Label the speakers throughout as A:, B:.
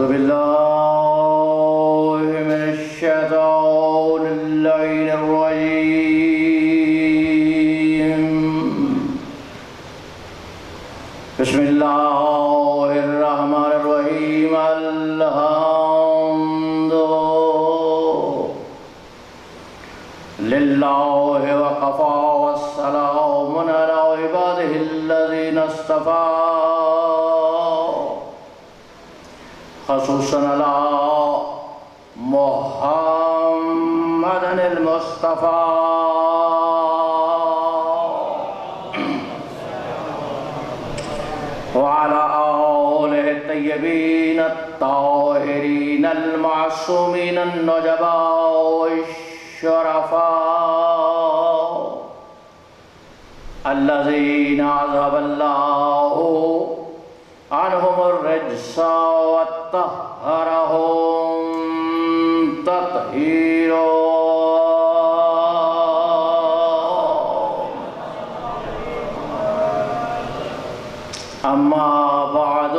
A: أعوذ بالله من الشيطان اللعين الرجيم بسم الله الرحمن الرحيم الحمد لله وكفى والسلام على عباده الذين اصطفى خصوصا على محمد المصطفى وعلى آله الطيبين الطاهرين المعصومين النجباء الشرفاء الذين عذب الله عنهم الرجس وطهرهم تطهيرا. أما بعد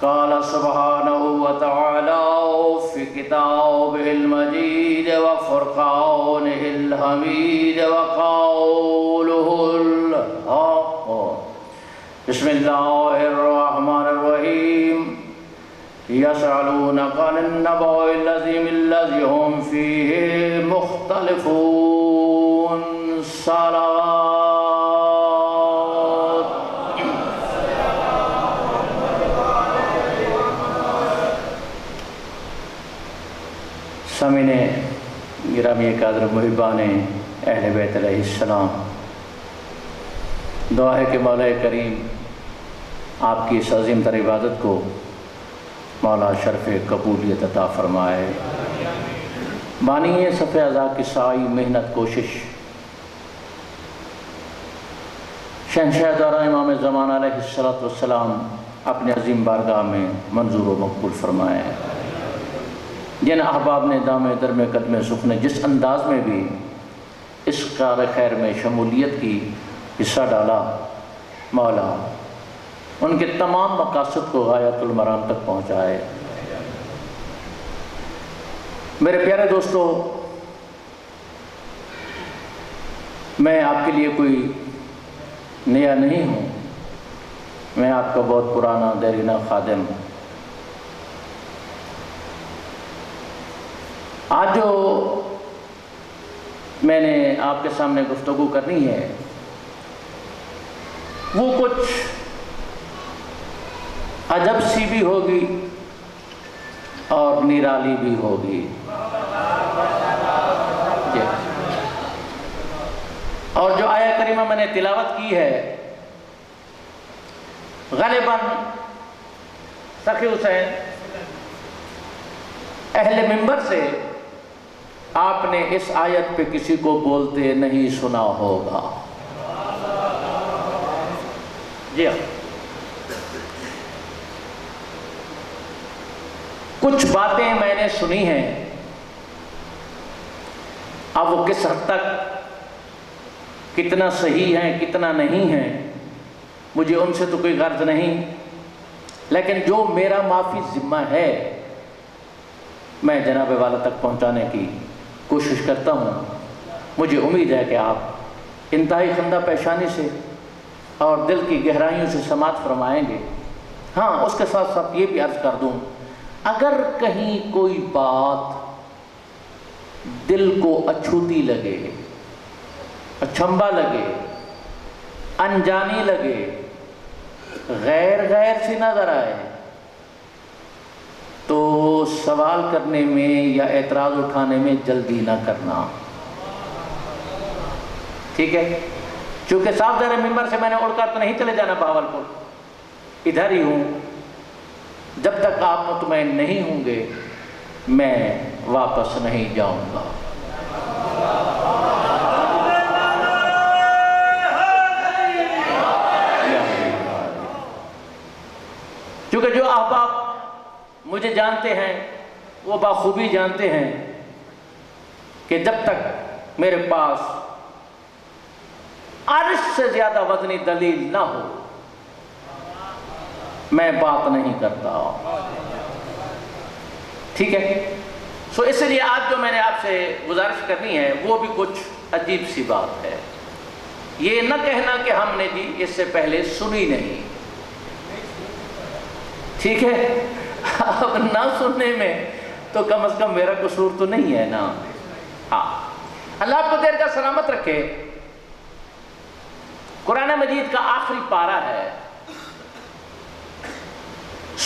A: قال سبحانه وتعالى في كتابه المجيد وفرقانه الحميد وقوله الحق. بسم الله الرحمن الرحيم يسألونك عن النبأ العظيم الذي هم فيه مختلفون. صلوات. سامعین گرامی قادر محبان اہل بیت علیہ السلام، دعا ہے کہ مولا کریم آپ کی اس عظیم تر عبادت کو مولا شرف قبولیت عطا فرمائے. بانی صف اعضاء کی سعی، محنت، کوشش شہنشاہ دورہ امام زمان علیہ السلام اپنے عظیم بارگاہ میں منظور و مقبول فرمائے. جن احباب نے دام درم قدم سکھ نے جس انداز میں بھی اس کار خیر میں شمولیت کی حصہ ڈالا، مولا ان کے تمام مقاصد کو غایت المرام تک پہنچائے. میرے پیارے دوستو، میں آپ کے لیے کوئی نیا نہیں ہوں، میں آپ کا بہت پرانا دیرینہ خادم. آج جو میں نے آپ کے سامنے گفتگو کرنی ہے وہ کچھ عجب سی بھی ہوگی اور نرالی بھی ہوگی. اور جو آیہ کریمہ میں نے تلاوت کی ہے غالباً سخی حسین اہل منبر سے آپ نے اس آیت پہ کسی کو بولتے نہیں سنا ہوگا. جی ہاں، کچھ باتیں میں نے سنی ہیں، اب وہ کس حد تک کتنا صحیح ہیں کتنا نہیں ہیں مجھے ان سے تو کوئی غرض نہیں، لیکن جو میرا معافی ذمہ ہے میں جناب والا تک پہنچانے کی کوشش کرتا ہوں. مجھے امید ہے کہ آپ انتہائی خندہ پیشانی سے اور دل کی گہرائیوں سے سماعت فرمائیں گے. ہاں، اس کے ساتھ ساتھ یہ بھی عرض کر دوں، اگر کہیں کوئی بات دل کو اچھوتی لگے، اچھمبا لگے، انجانی لگے، غیر سی نظر آئے تو سوال کرنے میں یا اعتراض اٹھانے میں جلدی نہ کرنا، ٹھیک ہے؟ چونکہ صاف ظاہر ممبر سے میں نے اڑ کر تو نہیں چلے جانا بہاولپور، ادھر ہی ہوں. جب تک آپ مطمئن نہیں ہوں گے میں واپس نہیں جاؤں گا. کیونکہ جو احباب مجھے جانتے ہیں وہ بخوبی جانتے ہیں کہ جب تک میرے پاس عرش سے زیادہ وزنی دلیل نہ ہو میں بات نہیں کرتا. ٹھیک ہے؟ سو اس لیے آج جو میں نے آپ سے گزارش کرنی ہے وہ بھی کچھ عجیب سی بات ہے. یہ نہ کہنا کہ ہم نے جی اس سے پہلے سنی نہیں. ٹھیک ہے؟ اب نہ سننے میں تو کم از کم میرا قصور تو نہیں ہے نا. ہاں، اللہ آپ کو دیر کا سلامت رکھے. قرآن مجید کا آخری پارہ ہے،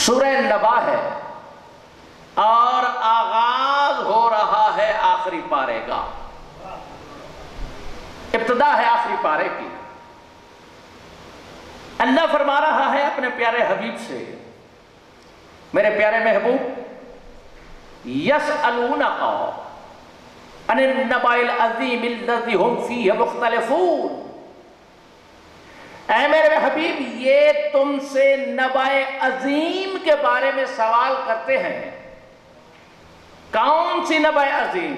A: سورہ نبا ہے، اور آغاز ہو رہا ہے آخری پارے کا. ابتدا ہے آخری پارے کی. اللہ فرما رہا ہے اپنے پیارے حبیب سے، میرے پیارے محبوب، یسألونک عن النبأ العظیم الذی ھم فیہ مختلفون. اے میرے حبیب، یہ تم سے نبأ عظیم کے بارے میں سوال کرتے ہیں. کون سی نبأ عظیم؟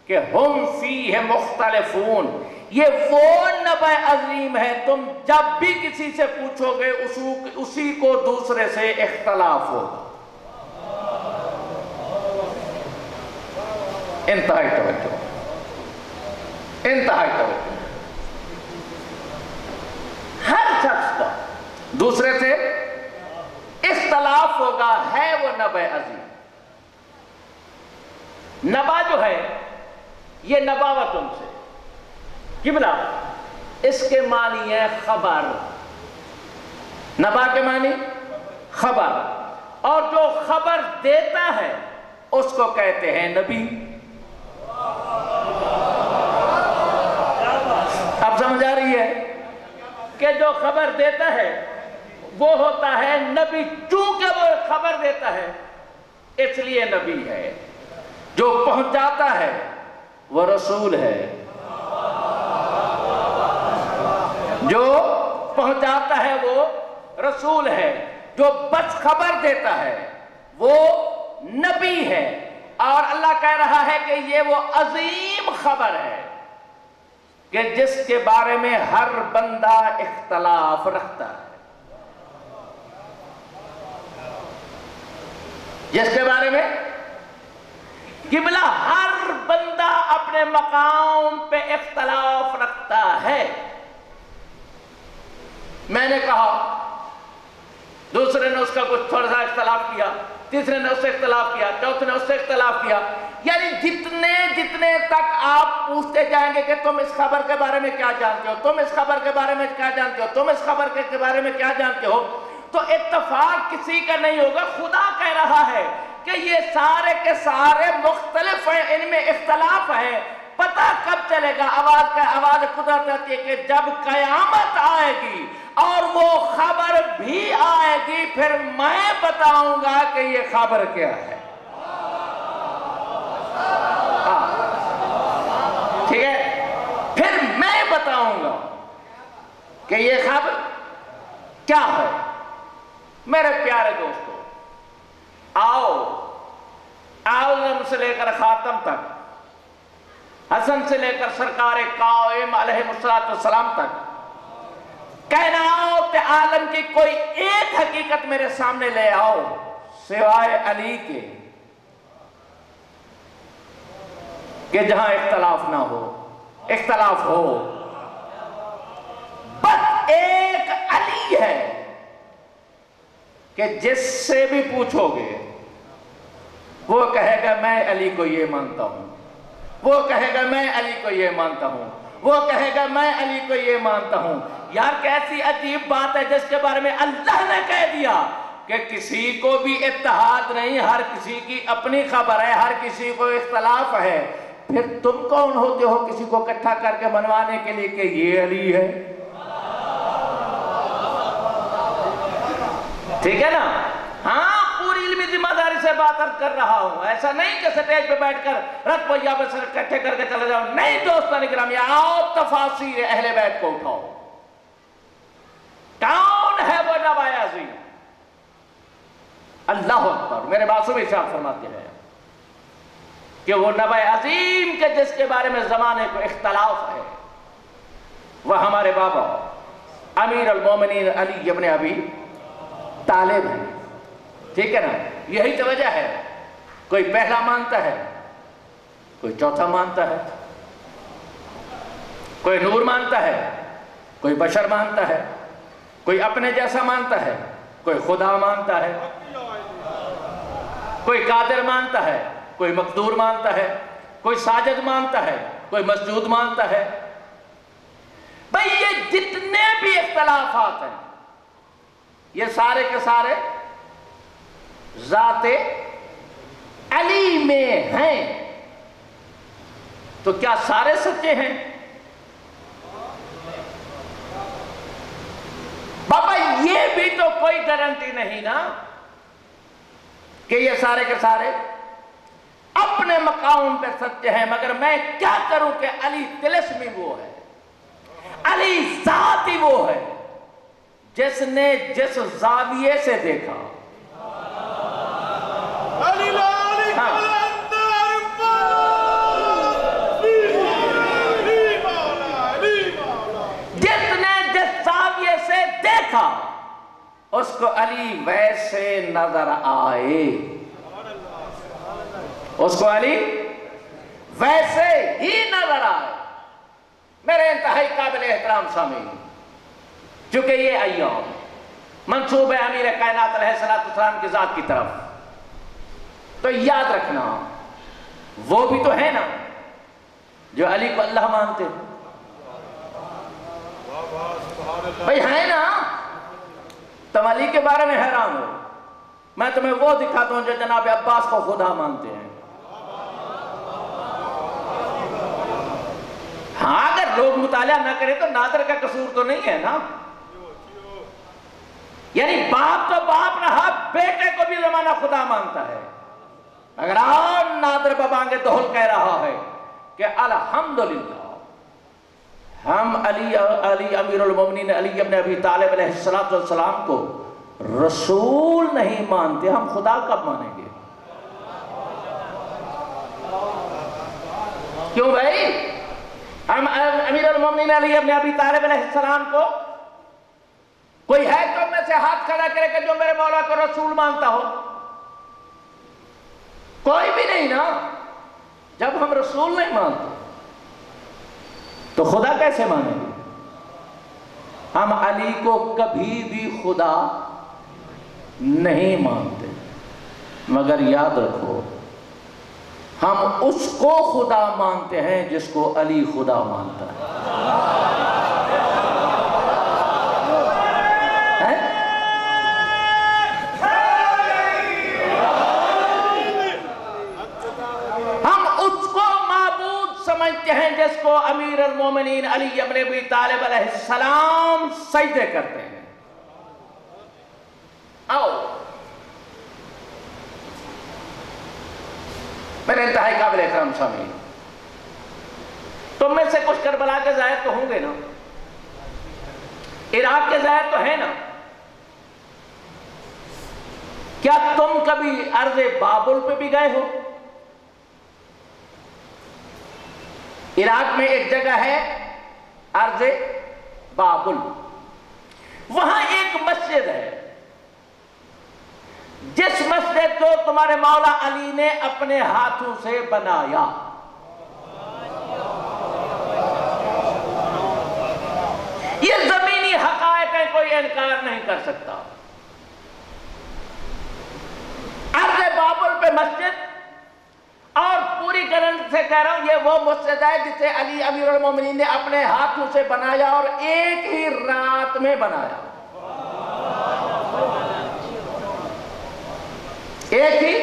A: کہ ہم فیہ مختلفون. یہ وہ نبأ عظیم ہے تم جب بھی کسی سے پوچھو گے اسی کو دوسرے سے اختلاف ہوگا. انتہائی توجہ، انتہائی توجہ. ہر شخص کا دوسرے سے اختلاف ہوگا، ہے وہ نبأ عظیم. نبا جو ہے یہ نباوت ان سے قبلہ، اس کے معنی ہے خبر. نبا کے معنی خبر، اور جو خبر دیتا ہے اس کو کہتے ہیں نبی. اب سمجھ آ رہی ہے کہ جو خبر دیتا ہے وہ ہوتا ہے نبی. چونکہ وہ خبر دیتا ہے اس لیے نبی ہے. جو پہنچاتا ہے وہ رسول ہے. جو پہنچاتا ہے وہ رسول ہے. جو بس خبر دیتا ہے وہ نبی ہے. اور اللہ کہہ رہا ہے کہ یہ وہ عظیم خبر ہے کہ جس کے بارے میں ہر بندہ اختلاف رکھتا ہے. جس کے بارے میں قبلہ ہر بندہ اپنے مقام پہ اختلاف رکھتا ہے. میں نے کہا، دوسرے نے اس کا کچھ تھوڑا سا اختلاف کیا، تیسرے نے اس سے اختلاف کیا، چوتھے نے اس سے اختلاف کیا. یعنی جتنے تک آپ پوچھتے جائیں گے کہ تم اس خبر کے بارے میں کیا جانتے ہو، تم اس خبر کے بارے میں کیا جانتے ہو، تم اس خبر کے بارے میں کیا جانتے ہو، تو اتفاق کسی کا نہیں ہوگا. خدا کہہ رہا ہے کہ یہ سارے کے سارے مختلف ہیں، ان میں اختلاف ہے. پتہ کب چلے گا؟ آواز قدرت آتی ہے کہ جب قیامت آئے گی اور وہ خبر بھی آئے گی، پھر میں بتاؤں گا کہ یہ خبر کیا ہے. ٹھیک ہے؟ پھر میں بتاؤں گا کہ یہ خبر کیا ہے. میرے پیارے دوستو، آؤ آدم سے لے کر خاتم تک، حسن سے لے کر سرکار قائم علیہ السلام تک، کائنات عالم کی کوئی ایک حقیقت میرے سامنے لے آؤ سوائے علی کے کہ جہاں اختلاف نہ ہو. اختلاف ہو بس ایک علی ہے کہ جس سے بھی پوچھو گے وہ کہے گا میں علی کو یہ مانتا ہوں، وہ کہے گا میں علی کو یہ مانتا ہوں، وہ کہے گا میں علی کو یہ مانتا ہوں. یار کیسی عجیب بات ہے جس کے بارے میں اللہ نے کہہ دیا کہ کسی کو بھی اتحاد نہیں، ہر کسی کی اپنی خبر ہے، ہر کسی کو اختلاف ہے. پھر تم کون ہوتے ہو کسی کو اکٹھا کر کے منوانے کے لیے کہ یہ علی ہے؟ ٹھیک ہے نا؟ ہاں، پوری علمی ذمہ داری سے بات کر رہا ہوں. ایسا نہیں کہ سٹیج پہ بیٹھ کر رت پہیا پہ سر اکٹھے کر کے چلے جاؤ. نہیں دوستان اکرامی، آؤ تفاصیر اہل بیت کو اٹھاؤ. کون ہے وہ نبی عظیم؟ اللہ اکبر. میرے معصوم ارشاد فرماتے ہیں کہ وہ نبی عظیم کے جس کے بارے میں زمانے کو اختلاف ہے وہ ہمارے بابا امیر المومنین علی ابن ابی طالب ہیں، ٹھیک ہے نا؟ یہی تو وجہ ہے، کوئی پہلا مانتا ہے، کوئی چوتھا مانتا ہے، کوئی نور مانتا ہے، کوئی بشر مانتا ہے، کوئی اپنے جیسا مانتا ہے، کوئی خدا مانتا ہے، کوئی قادر مانتا ہے، کوئی مقدور مانتا ہے، کوئی ساجد مانتا ہے، کوئی مسجود مانتا ہے۔ بھئی یہ جتنے بھی اختلافات ہیں یہ سارے کے سارے ذات علی میں ہیں، تو کیا سارے سچے ہیں؟ بابا یہ بھی تو کوئی گارنٹی نہیں نا کہ یہ سارے کے سارے اپنے مقام پہ سچے ہیں، مگر میں کیا کروں کہ علی طلسمی وہ ہے، علی ذات ہی وہ ہے جس نے جس زاویے سے دیکھا۔ جس نے جس زاویے سے دیکھا اس کو علی ویسے نظر آئے، اس کو علی ویسے ہی نظر آئے۔ میرے انتہائی قابل احترام سامعین، چونکہ یہ ایام منسوب ہے امیر کائنات علیہ السلام کی ذات کی طرف، تو یاد رکھنا وہ بھی تو ہے نا جو علی کو اللہ مانتے ہیں۔ بھئی ہے نا؟ تم علی کے بارے میں حیران ہو، میں تمہیں وہ دکھاتا ہوں جو جناب عباس کو خدا مانتے ہیں۔ ہاں اگر لوگ مطالعہ نہ کریں تو نادر کا قصور تو نہیں ہے نا، یعنی باپ تو باپ رہا، بیٹے کو بھی زمانہ خدا مانتا ہے۔ اگر آن نادر ببانگے دہل کہہ رہا ہے کہ الحمدللہ ہم علی امیر المومنین علی ابن ابی طالب علیہ السلام کو رسول نہیں مانتے، ہم خدا کب مانیں گے؟ کیوں بھائی؟ ہم امیر المومنین علی ابن ابی طالب علیہ السلام کو، کوئی ہے تو میں سے ہاتھ کھڑا کرے کہ جو میرے مولا کو رسول مانتا ہو؟ کوئی بھی نہیں نا۔ جب ہم رسول نہیں مانتے تو خدا کیسے مانیں گے؟ ہم علی کو کبھی بھی خدا نہیں مانتے، مگر یاد رکھو ہم اس کو خدا مانتے ہیں جس کو علی خدا مانتا ہے۔ سمجھتے ہیں جس کو امیر المومنین علی ابن ابی طالب علیہ السلام سجدے کرتے ہیں۔ آؤ میرے انتہائی قابل احترام سامعین، تم میں سے کچھ کربلا کے ظاہر تو ہوں گے نا، عراق کے ظاہر تو ہے نا۔ کیا تم کبھی ارض بابل پہ بھی گئے ہو؟ عراق میں ایک جگہ ہے ارض بابل، وہاں ایک مسجد ہے جس مسجد کو تمہارے مولا علی نے اپنے ہاتھوں سے بنایا۔ یہ زمینی حقائق ہے، کوئی انکار نہیں کر سکتا۔ ارض بابل پہ مسجد، اور پوری گارنٹی سے کہہ رہا ہوں یہ وہ مسجد ہے جسے علی امیر المومنین نے اپنے ہاتھوں سے بنایا اور ایک ہی رات میں بنایا۔ ایک ہی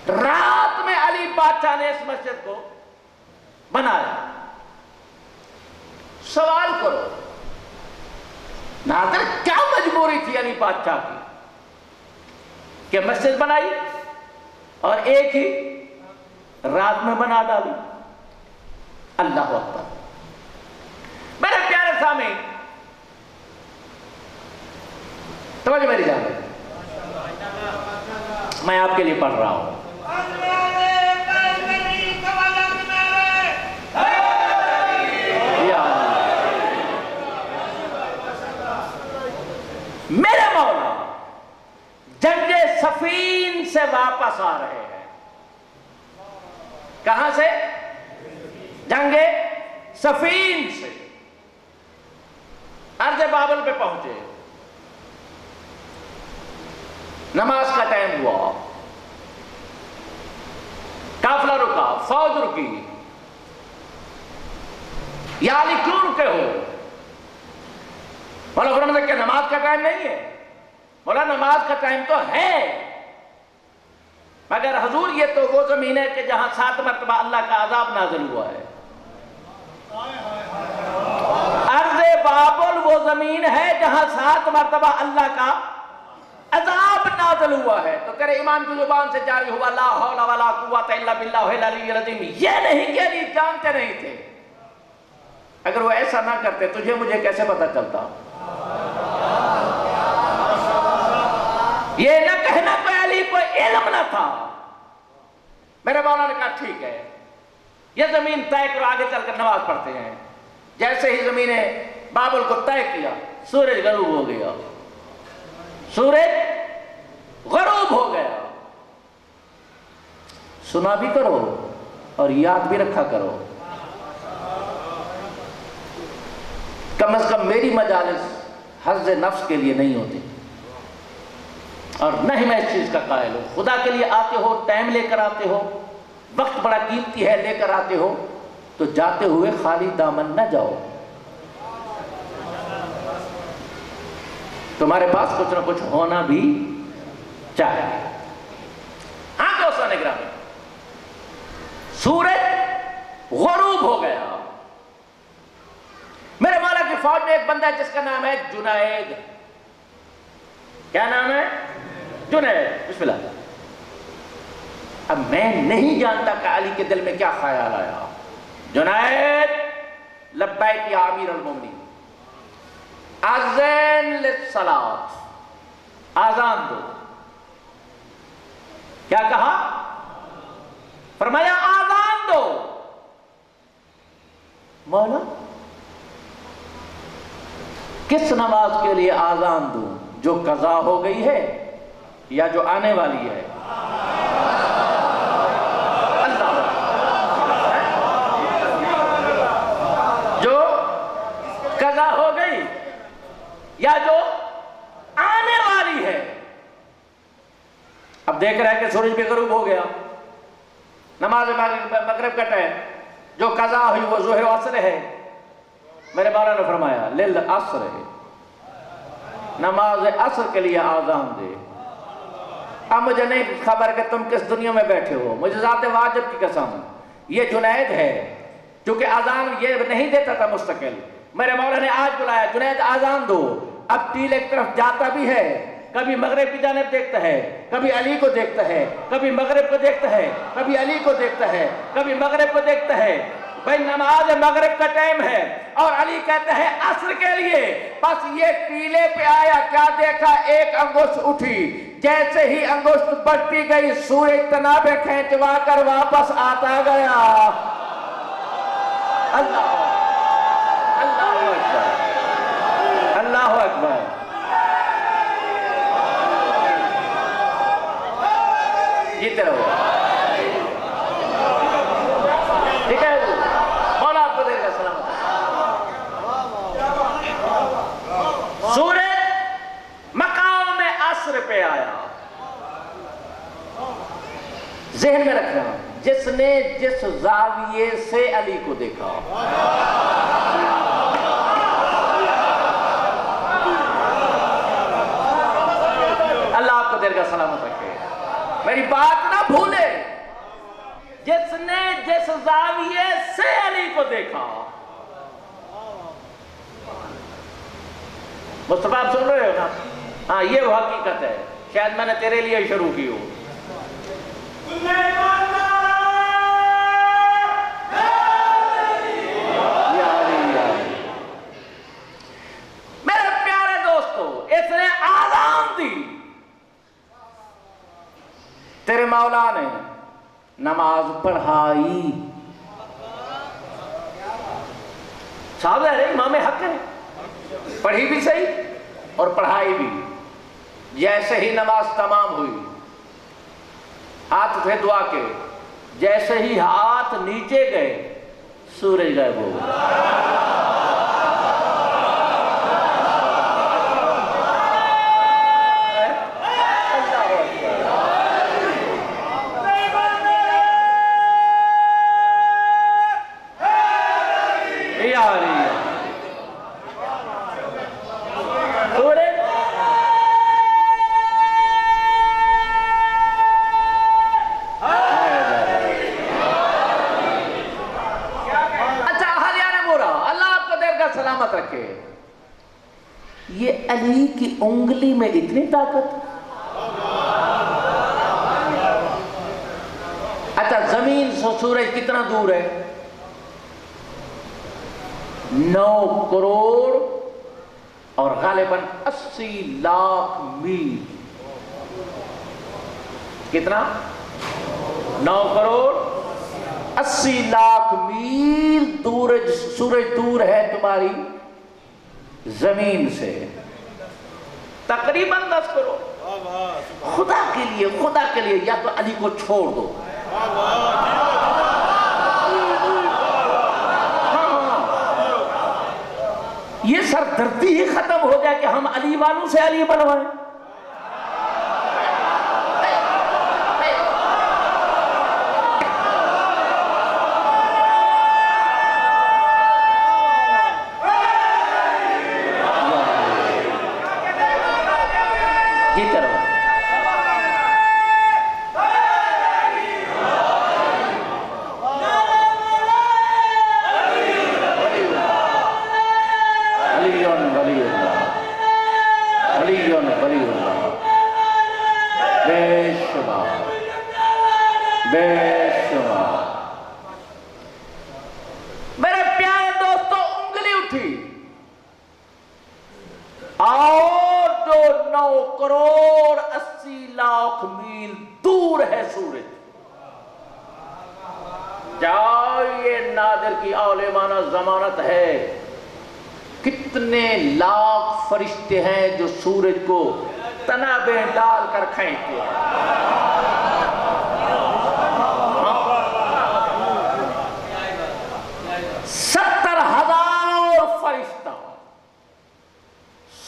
A: رات میں علی بادشاہ نے اس مسجد کو بنایا۔ سوال کرو ناظر کیا مجبوری تھی علی بادشاہ کی کہ مسجد بنائی اور ایک ہی رات میں بنا ڈالی؟ اللہ اکبر۔ میرے پیارے سامعین توجہ میری جان، میں آپ کے لیے پڑھ رہا ہوں۔ میرے مولا پاس آ رہے ہیں. کہاں سے؟ جنگ صفین سے. ارض بابل پہ پہنچے. نماز کا ٹائم ہوا. قافلہ رکا، فوج رکی. یا علی کیوں رکے ہو؟ مولا فرماتے کہ نماز کا ٹائم نہیں ہے. مولا نماز کا ٹائم تو ہے، مگر حضور یہ تو وہ زمین ہے کہ جہاں 7 مرتبہ اللہ کا عذاب نازل ہوا ہے. ارض بابل وہ زمین ہے جہاں 7 مرتبہ اللہ کا عذاب نازل ہوا ہے. تو تیرے امام کی زبان سے جاری ہوا لا حول ولا قوت الا باللہ العلی العظیم. یہ نہیں کہ نہیں جانتے نہیں تھے. اگر وہ ایسا نہ کرتے تجھے مجھے کیسے پتا چلتا؟ یہ نہ کہنا کہ علی کو علم نہ تھا. میرے مولا نے کہا ٹھیک ہے، یہ زمین طے کرو، آگے چل کر نماز پڑھتے ہیں. جیسے ہی زمین بابل کو طے کیا، سورج غروب ہو گیا. سورج غروب ہو گیا. سنا بھی کرو اور یاد بھی رکھا کرو. کم از کم میری مجالس حظ نفس کے لیے نہیں ہوتی، اور نہ ہی میں اس چیز کا قائل ہوں. خدا کے لیے آتے ہو، ٹائم لے کر آتے ہو، وقت بڑا قیمتی ہے لے کر آتے ہو، تو جاتے ہوئے خالی دامن نہ جاؤ. تمہارے پاس کچھ نہ کچھ ہونا بھی چاہیے. ہاں دوستان گرامی، سورج غروب ہو گیا. میرے مولا کی فوج میں ایک بندہ ہے جس کا نام ہے جنید. کیا نام ہے؟ جنید. بسم اللہ. اب میں نہیں جانتا کہ علی کے دل میں کیا خیال آیا. جنید لبیک یا امیر المومنین، اذن للصلاۃ، آذان دو. کیا کہا؟ فرمایا آذان دو. مولا کس نماز کے لیے آذان دوں؟ جو قضا ہو گئی ہے یا جو آنے والی ہے؟ اللہ، جو قضا ہو گئی یا جو آنے والی ہے؟ اب دیکھ رہا ہے کہ سورج بھی غروب ہو گیا. نماز مغرب کا ٹائم جو قضا ہوئی وہ ظہر و عصر ہے. میرے مولا نے فرمایا للعصر، نماز عصر کے لیے آذان دے. اب مجھے نہیں خبر کہ تم کس دنیا میں بیٹھے ہو، مجھے ذات واجب کی قسم یہ جنید ہے. چونکہ آذان یہ نہیں دیتا تھا مستقل، میرے مولا نے آج بلایا جنید آذان دو. اب ٹیل ایک طرف جاتا بھی ہے، کبھی مغرب کی جانب دیکھتا ہے، کبھی علی کو دیکھتا ہے، کبھی مغرب کو دیکھتا ہے، کبھی علی کو دیکھتا ہے، کبھی مغرب کو دیکھتا ہے. بھائی نماز مغرب کا ٹائم ہے اور علی کہتا ہے عصر کے لیے. بس یہ ٹیلے پہ آیا، کیا دیکھا؟ ایک انگشت اٹھی. جیسے ہی انگشت بڑھتی گئی سورج تنابیں کھینچوا کر واپس آتا گیا. اللہ اللہ اکبر، اللہ اکبر. جیتے رہو. ٹھیک ہے، مولا آپ کو دے گا سلامت. سورج مقام عصر پہ آیا. ذہن میں رکھنا، جس نے جس زاویے سے علی کو دیکھا، اللہ آپ کو دیر کا سلامت رکھے. میری بات نہ بھولے، جس نے جس زاویے سے علی کو دیکھا. مصطفیٰ آپ سن رہے ہو نا؟ ہاں یہ وہ حقیقت ہے، شاید میں نے تیرے لیے شروع کی ہو. میرے پیارے دوستو، اس نے آذان دی. تیرے مولا نے نماز پڑھائی. صاحب ہے امام حق ہے، پڑھی بھی صحیح اور پڑھائی بھی. جیسے ہی نماز تمام ہوئی ہاتھ تھے دعا کے، جیسے ہی ہاتھ نیچے گئے سورج غائب ہو گیا۔ سلامت رکھے، یہ علی کی انگلی میں اتنی طاقت۔ اچھا زمین سے سورج کتنا دور ہے؟ 9 کروڑ اور غالباً 80 لاکھ میل۔ کتنا؟ 9 کروڑ 80 لاکھ میل دور سورج دور ہے تمہاری زمین سے، تقریباً 10 کروڑ۔ خدا کے لیے یا تو علی کو چھوڑ دو، یہ سردردی ہی ختم ہو جائے کہ ہم علی والوں سے علی بنوائیں۔ میرے پیارے دوستو، انگلی اٹھی اور جو 9 کروڑ 80 لاکھ میل دور ہے سورج، جاؤ یہ نادر کی عالمانہ ضمانت ہے، کتنے لاکھ فرشتے ہیں جو سورج کو تنابیں ڈال کر کھینچتے ہیں۔ 70,000 فرشتہ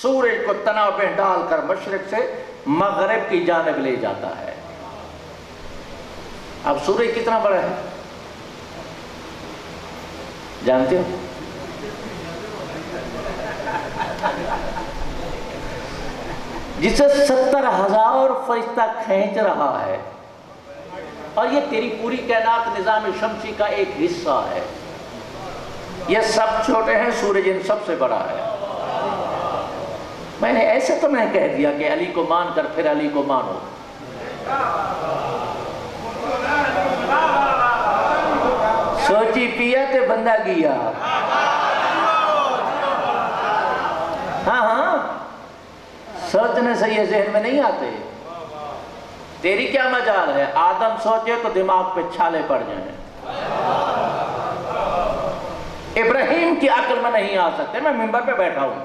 A: سورج کو تنابیں ڈال کر مشرق سے مغرب کی جانب لے جاتا ہے۔ اب سورج کتنا بڑا ہے جانتے ہو؟ جسے 70,000 فرشتہ کھینچ رہا ہے، اور یہ تیری پوری کائنات نظام شمسی کا ایک حصہ ہے۔ یہ سب چھوٹے ہیں، سورج ان سب سے بڑا ہے۔ میں نے ایسے تو میں کہہ دیا کہ علی کو مان کر پھر علی کو مانو۔ سوچی پیا تے بندہ گیا۔ ہاں سوچنے سے یہ ذہن میں نہیں آتے۔ تیری کیا مجال ہے؟ آدم سوچے تو دماغ پہ چھالے پڑ جائیں۔ ابراہیم کی عقل میں نہیں آ سکتے۔ میں منبر پہ بیٹھا ہوں،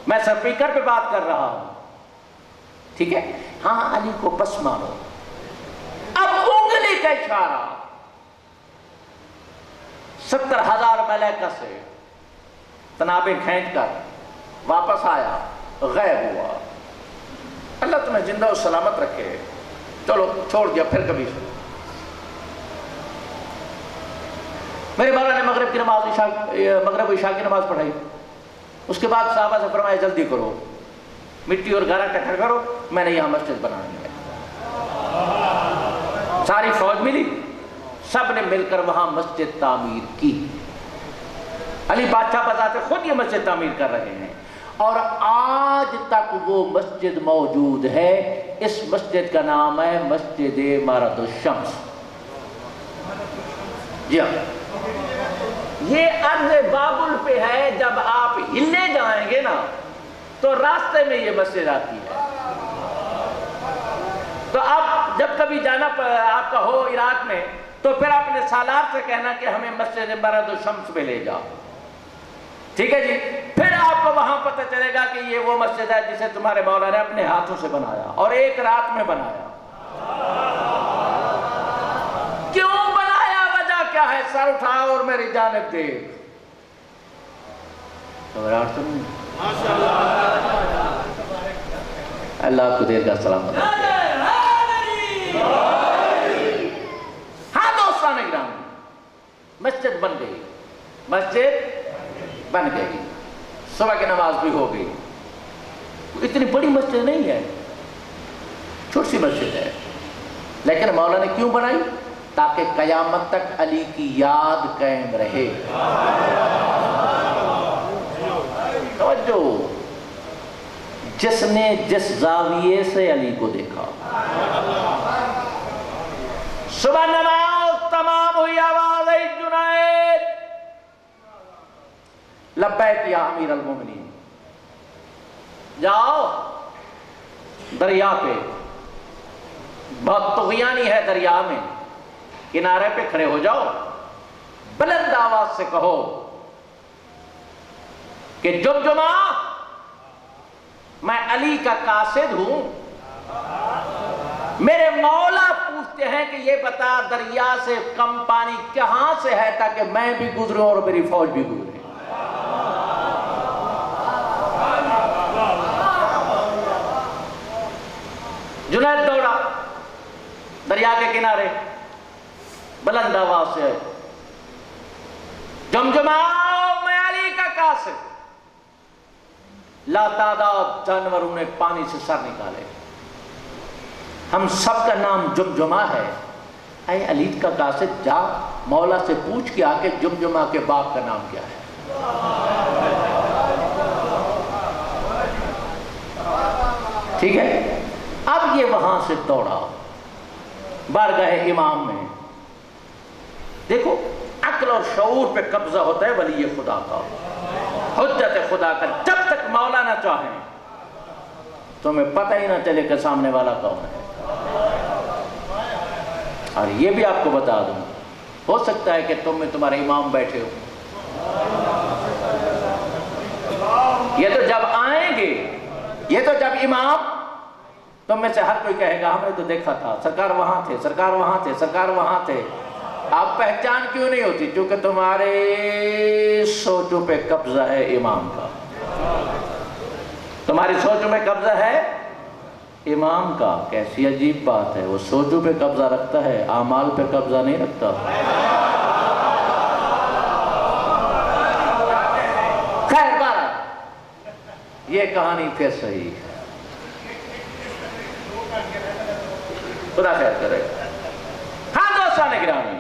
A: میں سپیکر پہ بات کر رہا ہوں، ٹھیک ہے؟ ہاں علی کو بس مانو۔ اب انگلی کا اشارہ 70,000 ملائکہ سے تنابیں کھینچ کر واپس آیا، غائب ہوا۔ اللہ تمہیں زندہ و سلامت رکھے۔ چلو چھوڑ دیا، پھر کبھی سے میرے مولا نے مغرب کی نماز مغرب و عشاء کی نماز پڑھائی۔ اس کے بعد صحابہ سے فرمایا جلدی کرو، مٹی اور گارا اکٹھا کرو، میں نے یہاں مسجد بنانی ہے۔ ساری فوج ملی، سب نے مل کر وہاں مسجد تعمیر کی۔ علی بادشاہ بذات خود یہ مسجد تعمیر کر رہے ہیں، اور آج تک وہ مسجد موجود ہے۔ اس مسجد کا نام ہے مسجد مارد الشمس۔ جی ہاں، یہ ارض بابل پہ ہے۔ جب آپ ہلنے جائیں گے نا تو راستے میں یہ مسجد آتی ہے۔ تو آپ جب کبھی جانا آپ کا ہو عراق میں تو پھر اپنے سالار سے کہنا کہ ہمیں مسجد مارد الشمس پہ لے جاؤ، ٹھیک ہے جی؟ پھر آپ کو وہاں پتہ چلے گا کہ یہ وہ مسجد ہے جسے تمہارے مولا نے اپنے ہاتھوں سے بنایا اور ایک رات میں بنایا۔ کیوں بنایا؟ وجہ کیا ہے؟ سر اٹھا اور میری جانب دیکھ. گھبراہٹ تو نہیں؟ اللہ آپ کو دیر کا سلامت رکھے. ہاں دوستان اکرام، مسجد بن گئی، مسجد بن گئی، صبح کی نماز بھی ہو گئی. اتنی بڑی مسجد نہیں ہے، چھوٹی سی مسجد ہے، لیکن مولا نے کیوں بنائی؟ تاکہ قیامت تک علی کی یاد قائم رہے. توجہ، جس نے جس زاویے سے علی کو دیکھا. صبح نماز تمام ہوئی، آواز آئی جنید لبیک یا امیر المومنین. جاؤ دریا پہ، بہت طغیانی ہے دریا میں، کنارے پہ کھڑے ہو جاؤ، بلند آواز سے کہو کہ جمجمہ میں علی کا قاصد ہوں. میرے مولا پوچھتے ہیں کہ یہ بتا دریا سے کم پانی کہاں سے ہے تاکہ میں بھی گزروں اور میری فوج بھی گزرے. جنید دوڑا دریا کے کنارے، بلند آواز سے جمجماؤ میں علی کا قاصد. لا تعداد جانوروں نے پانی سے سر نکالے. ہم سب کا نام جمجمہ ہے. اے علی کا قاصد، جا مولا سے پوچھ کے آ کے جمجمہ کے باپ کا نام کیا ہے. ٹھیک ہے. اب یہ وہاں سے دوڑا بارگاہ امام میں. دیکھو، عقل اور شعور پہ قبضہ ہوتا ہے ولی خدا کا، حجت خدا کا. جب تک مولا نہ چاہیں تمہیں پتہ ہی نہ چلے کہ سامنے والا کون ہے. اور یہ بھی آپ کو بتا دوں، ہو سکتا ہے کہ تم میں تمہارے امام بیٹھے ہو. یہ تو جب آئیں گے، یہ تو جب امام، تم میں سے ہر کوئی کہے گا ہم نے تو دیکھا تھا، سرکار وہاں تھے، سرکار وہاں تھے، سرکار وہاں تھے. آپ پہچان کیوں نہیں ہوتی؟ کیونکہ تمہارے سوچوں پہ قبضہ ہے امام کا. تمہاری سوچوں میں قبضہ ہے امام کا. کیسی عجیب بات ہے، وہ سوچوں پہ قبضہ رکھتا ہے، اعمال پہ قبضہ نہیں رکھتا. خیر بارہ، یہ کہانی پھر صحیح ہے. خدا خیر کرے. ہاں دوستان گرامی،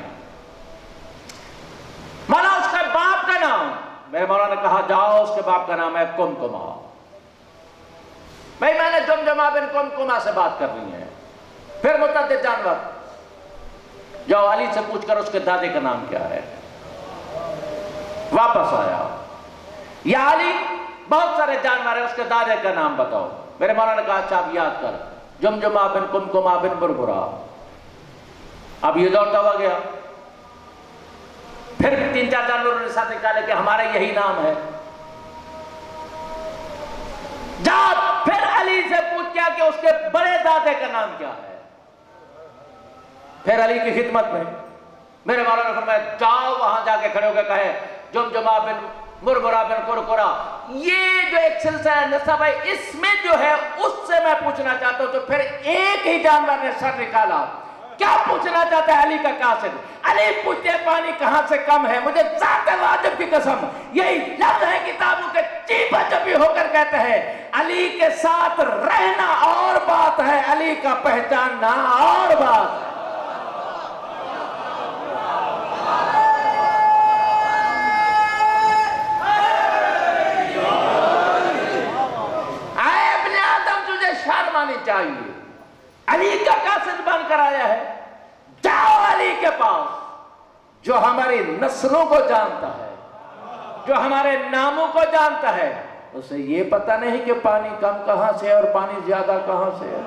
A: مولا اس کے باپ کا نام، میرے مولا نے کہا جاؤ اس کے باپ کا نام ہے کمکمہ. میں نے جمجمہ بن کمکمہ سے بات کرنی ہے. پھر متعدد جانور، جاؤ علی سے پوچھ کر اس کے دادے کا نام کیا ہے. واپس آیا، یا علی بہت سارے جانور ہیں، اس کے دادے کا نام بتاؤ. میرے مولا نے کہا اچھا اب یاد کر، جمجمہ بن کمکمہ بن بربرا. اب یہ دوڑتا ہوا گیا. پھر بھی 3-4 جانوروں نے ساتھ نکالے کہ ہمارا یہی نام ہے. جا پھر علی سے پوچھ کیا کہ اس کے بڑے دادے کا نام کیا ہے. پھر علی کی خدمت میں میرے مولا نے فرمایا جاؤ وہاں جا کے کھڑے ہو کے کہے جمجمہ بن مرمرہ بن کرکرہ. یہ جو ایک سلسلہ نسب ہے، اس میں جو ہے اس سے میں پوچھنا چاہتا ہوں. تو پھر ایک ہی جانور نے سر نکالا. کیا پوچھنا چاہتا ہے علی کا قاصد؟ علی پوچھتے پانی کہاں سے کم ہے. مجھے ذات واجب کی قسم یہی لفظ ہے کتابوں کے چیپا چپی ہو کر کہتے ہیں علی کے ساتھ رہنا اور بات ہے، علی کا پہچاننا اور بات ہے. چاہیے علی کا قاصد بن کر آیا ہے. جاؤ علی کے پاس جو ہماری نسلوں کو جانتا ہے، جو ہمارے ناموں کو جانتا ہے. اسے یہ پتہ نہیں کہ پانی کم کہاں سے ہے اور پانی زیادہ کہاں سے ہے.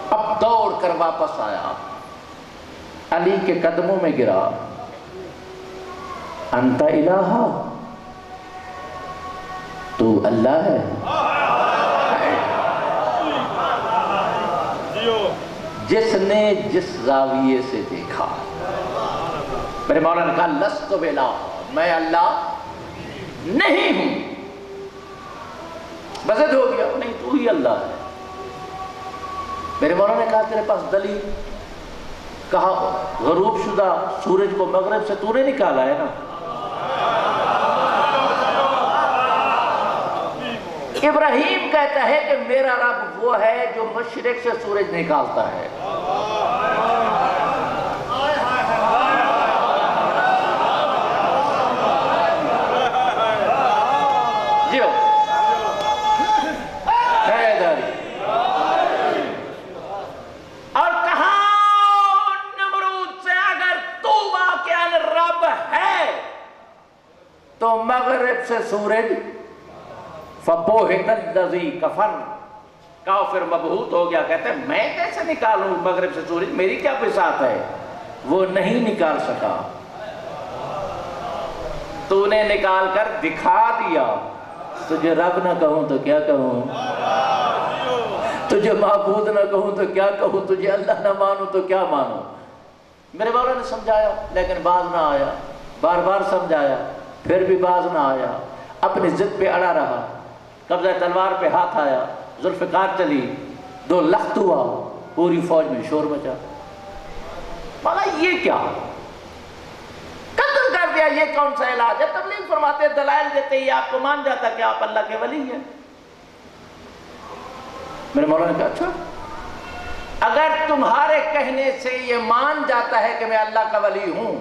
A: اب دوڑ کر واپس آیا، علی کے قدموں میں گرا. انت الہ، تو اللہ ہے. جس نے جس زاویے سے دیکھا. میرے مولا نے کہا لست بلا، میں اللہ نہیں ہوں. بزد ہو گیا، نہیں تو ہی اللہ ہے. میرے مولا نے کہا تیرے پاس دلیل؟ کہا غروب شدہ سورج کو مغرب سے تو نے نکالا ہے نا. ابراہیم کہتا ہے کہ میرا رب وہ ہے جو مشرق سے سورج نکالتا ہے. جیو اور کہا نمرود سے اگر تو واقعاً رب ہے تو مغرب سے سورج فَبُوْهِتَ الَّذِي كَفَرَ، کافر مبہوت ہو گیا. کہتے ہیں میں کیسے نکالوں مغرب سے سورج، میری کیا بساط ہے. وہ نہیں نکال سکا، تو نے نکال کر دکھا دیا. تجھے رب نہ کہوں تو کیا کہوں، تجھے معبود نہ کہوں تو کیا کہوں، تجھے اللہ نہ مانوں تو کیا مانوں. میرے مولا نے سمجھایا لیکن باز نہ آیا. بار بار سمجھایا پھر بھی باز نہ آیا. اپنی ضد پہ اڑا رہا. قبضہ تلوار پہ ہاتھ آیا، ذوالفقار چلی، 2 لخت ہوا، پوری فوج میں شور مچا. مولا یہ کیا قتل کر دیا، یہ کون سا علاج ہے؟ تبلیغ فرماتے دلائل دیتے ہی آپ کو مان جاتا کہ آپ اللہ کے ولی ہیں. میرے مولا نے کہا اچھا اگر تمہارے کہنے سے یہ مان جاتا ہے کہ میں اللہ کا ولی ہوں،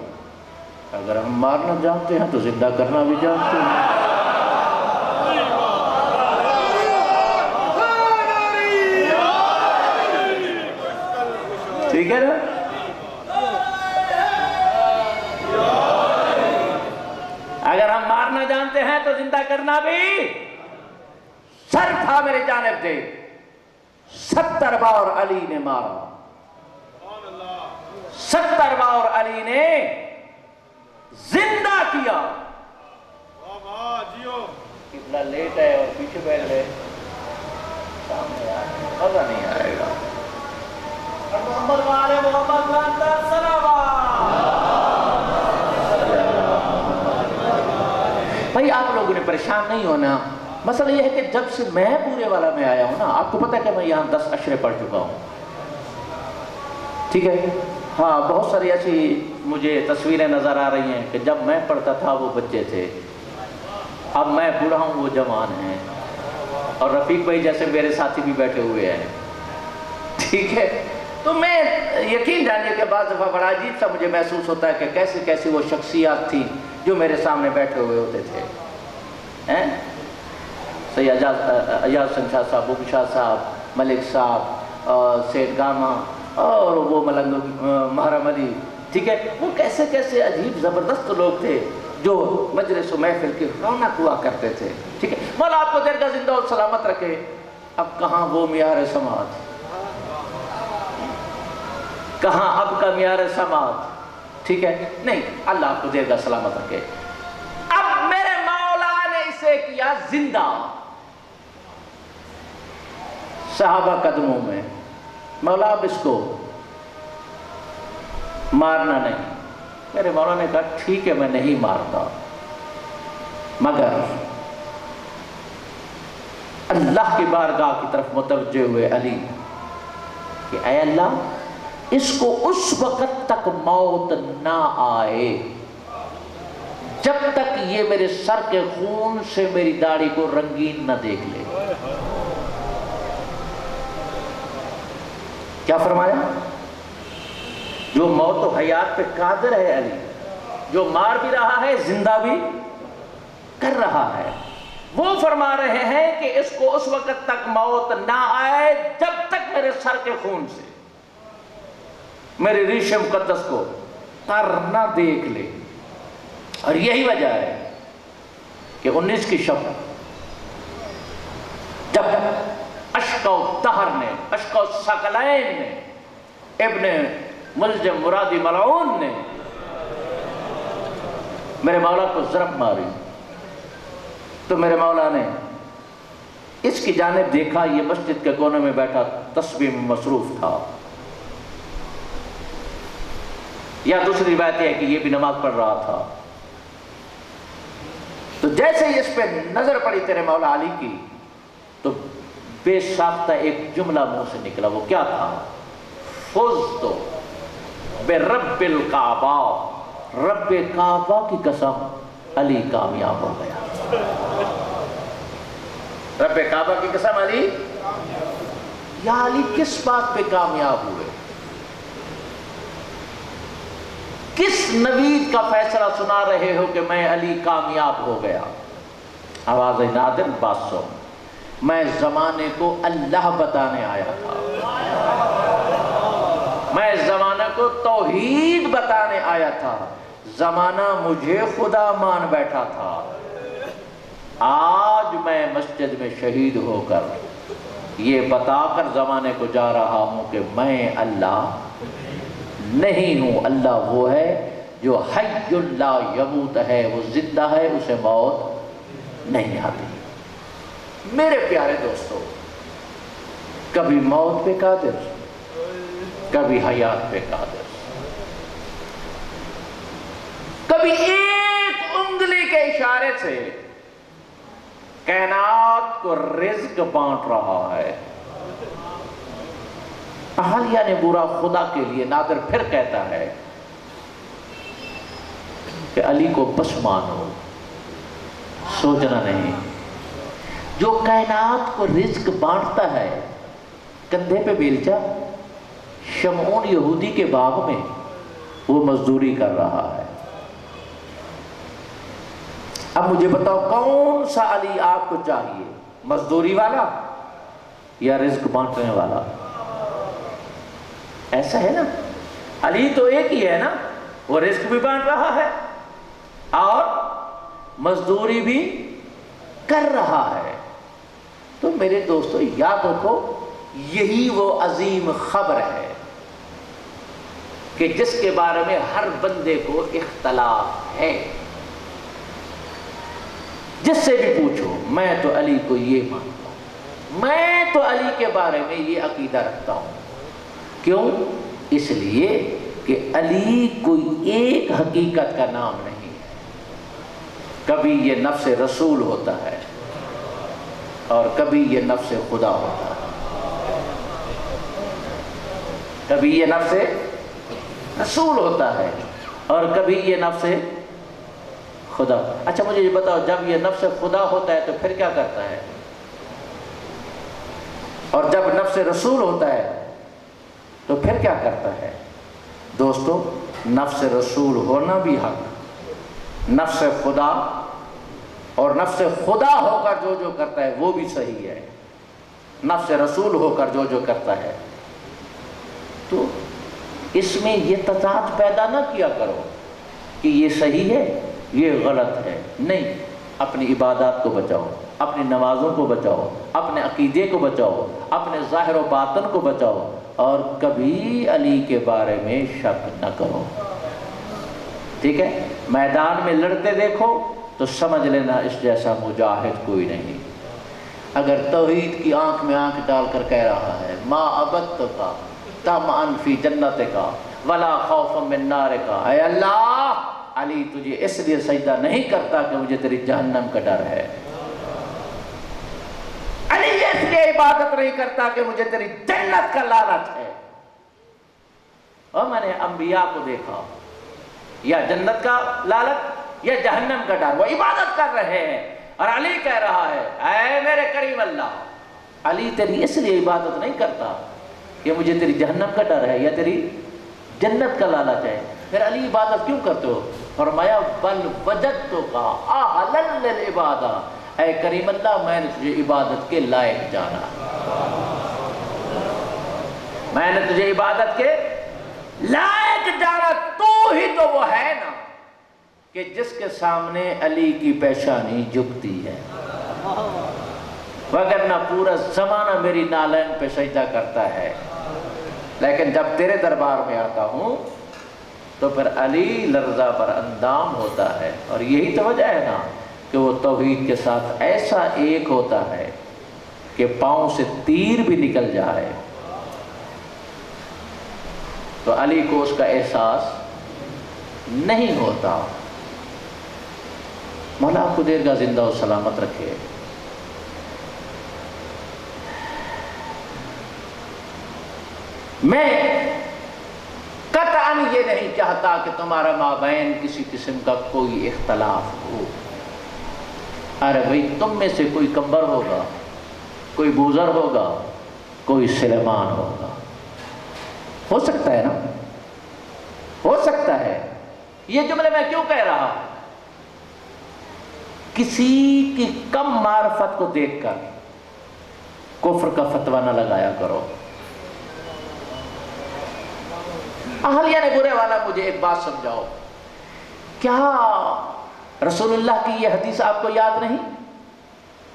A: اگر ہم مارنا جانتے ہیں تو زندہ کرنا بھی جانتے ہیں. ٹھیک ہے نا؟ اگر ہم مارنا جانتے ہیں تو زندہ کرنا بھی. سر تھا میرے جانب سے، 70 بار علی نے مارا، 70 بار علی نے زندہ کیا. کتنا لیٹ ہے اور پیچھے بیٹھ گئے، سامنے آ مزہ نہیں آئے گا. محمد والے محمد اندر بھائی آپ لوگوں نے پریشان نہیں ہونا. مسئلہ یہ ہے کہ جب سے میں پورے والا میں آیا ہوں نا، آپ کو پتہ ہے کہ میں یہاں 10 عشرے پڑھ چکا ہوں. ٹھیک ہے، ہاں بہت ساری ایسی مجھے تصویریں نظر آ رہی ہیں کہ جب میں پڑھتا تھا وہ بچے تھے، اب میں بوڑھا ہوں وہ جوان ہیں، اور رفیق بھائی جیسے میرے ساتھی بھی بیٹھے ہوئے ہیں. ٹھیک ہے، تو میں یقین جانیے کہ بعض دفعہ بڑا عجیب سا مجھے محسوس ہوتا ہے کہ کیسی کیسی وہ شخصیات تھی جو میرے سامنے بیٹھے ہوئے ہوتے تھے. سید ایاز سنگھ شاہ صاحب، بوبی شاہ صاحب، ملک صاحب، سید گاما اور وہ ملنگ محرم علی. ٹھیک ہے، وہ کیسے کیسے عجیب زبردست لوگ تھے جو مجلس و محفل کی رونق ہوا کرتے تھے. ٹھیک ہے، مولا آپ کو دیر کا زندہ اور سلامت رکھے. اب کہاں وہ معیار سماعت، کہاں اب کا معیار سماعت. ٹھیک ہے، نہیں، اللہ آپ کو دیر کا سلامت رکھے. اب میرے مولا نے اسے کیا زندہ صحابہ قدموں میں. مولا اب اس کو مارنا نہیں. میرے مولا نے کہا ٹھیک ہے میں نہیں مارتا، مگر اللہ کی بارگاہ کی طرف متوجہ ہوئے علی کہ اے اللہ اس کو اس وقت تک موت نہ آئے جب تک یہ میرے سر کے خون سے میری داڑھی کو رنگین نہ دیکھ لے. کیا فرمایا؟ جو موت و حیات پہ قادر ہے علی، جو مار بھی رہا ہے زندہ بھی کر رہا ہے، وہ فرما رہے ہیں کہ اس کو اس وقت تک موت نہ آئے جب تک میرے سر کے خون سے میرے ریش مقدس کو تر نہ دیکھ لے. اور یہی وجہ ہے کہ 19 کی شب جب اشقا الدہر نے، اشقا الثقلین نے، ابن ملجم مرادی ملعون نے میرے مولا کو ضرب ماری، تو میرے مولا نے اس کی جانب دیکھا، یہ مسجد کے کونے میں بیٹھا تسبیح میں مصروف تھا. یا دوسری بات یہ ہے کہ یہ بھی نماز پڑھ رہا تھا. تو جیسے ہی اس پہ نظر پڑی تیرے مولا علی کی تو بے ساختہ ایک جملہ منہ سے نکلا. وہ کیا تھا؟ فزت برب الکعبہ، رب کعبہ کی قسم علی کامیاب ہو گیا. رب کعبہ کی قسم علی، یا علی کس بات پہ کامیاب ہوئے؟ کس نوید کا فیصلہ سنا رہے ہو کہ میں علی کامیاب ہو گیا؟ آواز نادر بات سن. میں زمانے کو اللہ بتانے آیا تھا، میں زمانے کو توحید بتانے آیا تھا. زمانہ مجھے خدا مان بیٹھا تھا. آج میں مسجد میں شہید ہو کر یہ بتا کر زمانے کو جا رہا ہوں کہ میں اللہ نہیں ہوں. اللہ وہ ہے جو حی لا یموت ہے، وہ زندہ ہے، اسے موت نہیں آتی. میرے پیارے دوستو، کبھی موت پہ قادر، کبھی حیات پہ قادر، کبھی ایک انگلی کے اشارے سے کائنات کو رزق بانٹ رہا ہے. اہلیہ نے برا خدا کے لیے، نادر پھر کہتا ہے کہ علی کو بس مانو، سوچنا نہیں. جو کائنات کو رزق بانٹتا ہے، کندھے پہ بیلچا، شمعون یہودی کے باغ میں وہ مزدوری کر رہا ہے. اب مجھے بتاؤ کون سا علی آپ کو چاہیے، مزدوری والا یا رزق بانٹنے والا؟ ایسا ہے نا، علی تو ایک ہی ہے نا، وہ رزق بھی بانٹ رہا ہے اور مزدوری بھی کر رہا ہے. تو میرے دوستو یاد رکھو، یہی وہ عظیم خبر ہے کہ جس کے بارے میں ہر بندے کو اختلاف ہے. جس سے بھی پوچھو، میں تو علی کو یہ مانتا ہوں، میں تو علی کے بارے میں یہ عقیدہ رکھتا ہوں. کیوں؟ اس لیے کہ علی کوئی ایک حقیقت کا نام نہیں ہے. کبھی یہ نفس رسول ہوتا ہے اور کبھی یہ نفس خدا ہوتا ہے. کبھی یہ نفس رسول ہوتا ہے اور کبھی یہ نفس خدا. اچھا مجھے یہ بتاؤ، جب یہ نفس خدا ہوتا ہے تو پھر کیا کرتا ہے؟ اور جب نفس رسول ہوتا ہے تو پھر کیا کرتا ہے؟ دوستو، نفس رسول ہونا بھی حق، نفس خدا اور نفس خدا ہو کر جو جو کرتا ہے وہ بھی صحیح ہے، نفس رسول ہو کر جو جو کرتا ہے. تو اس میں یہ تضاد پیدا نہ کیا کرو کہ یہ صحیح ہے یہ غلط ہے. نہیں، اپنی عبادات کو بچاؤ، اپنی نمازوں کو بچاؤ، اپنے عقیدے کو بچاؤ، اپنے ظاہر و باطن کو بچاؤ، اور کبھی علی کے بارے میں شک نہ کرو. ٹھیک ہے؟ میدان میں لڑتے دیکھو تو سمجھ لینا اس جیسا مجاہد کوئی نہیں. اگر توحید کی آنکھ میں آنکھ ڈال کر کہہ رہا ہے ما عبدتک طمعا فی جنتک ولا خوفا من نارک، اے اللہ علی تجھے اس لیے سجدہ نہیں کرتا کہ مجھے تیری جہنم کا ڈر ہے. علی اس لیے عبادت نہیں کرتا کہ مجھے تیری جنت کا لالچ ہے. اور میں نے انبیاء کو دیکھا، یا جنت کا لالچ یا جہنم کا ڈر، وہ عبادت کر رہے ہیں اور علی کہہ رہا ہے اے میرے کریم اللہ، علی تیری اس لیے عبادت نہیں کرتا کہ مجھے تیری جہنم کا ڈر ہے یا تیری جنت کا لالچ ہے. پھر علی عبادت کیوں کرتے ہو؟ فرمایا بل وجدتک اہلا للعبادہ، اے کریم اللہ میں نے تجھے عبادت کے لائق جانا، میں نے تجھے عبادت کے لائق جانا. تو ہی تو وہ ہے نا کہ جس کے سامنے علی کی پیشانی جھکتی ہے، وگرنہ پورا زمانہ میری نالین پہ سجدہ کرتا ہے. لیکن جب تیرے دربار میں آتا ہوں تو پھر علی لرزہ پر اندام ہوتا ہے. اور یہی تو وجہ ہے نا کہ وہ توحید کے ساتھ ایسا ایک ہوتا ہے کہ پاؤں سے تیر بھی نکل جائے تو علی کو اس کا احساس نہیں ہوتا۔ مولا آپ کو دیرگاہ زندہ و سلامت رکھے۔ میں قطعاً یہ نہیں چاہتا کہ تمہارا مابین کسی قسم کا کوئی اختلاف ہو۔ ارے بھائی تم میں سے کوئی کمبر ہوگا، کوئی بوزر ہوگا، کوئی سلیمان ہوگا، ہو سکتا ہے نا، ہو سکتا ہے۔ یہ جملے میں کیوں کہہ رہا؟ کسی کی کم معرفت کو دیکھ کر کفر کا فتویٰ نہ لگایا کرو۔ اہلیہ نے برے والا مجھے ایک بات سمجھاؤ، کیا رسول اللہ کی یہ حدیث آپ کو یاد نہیں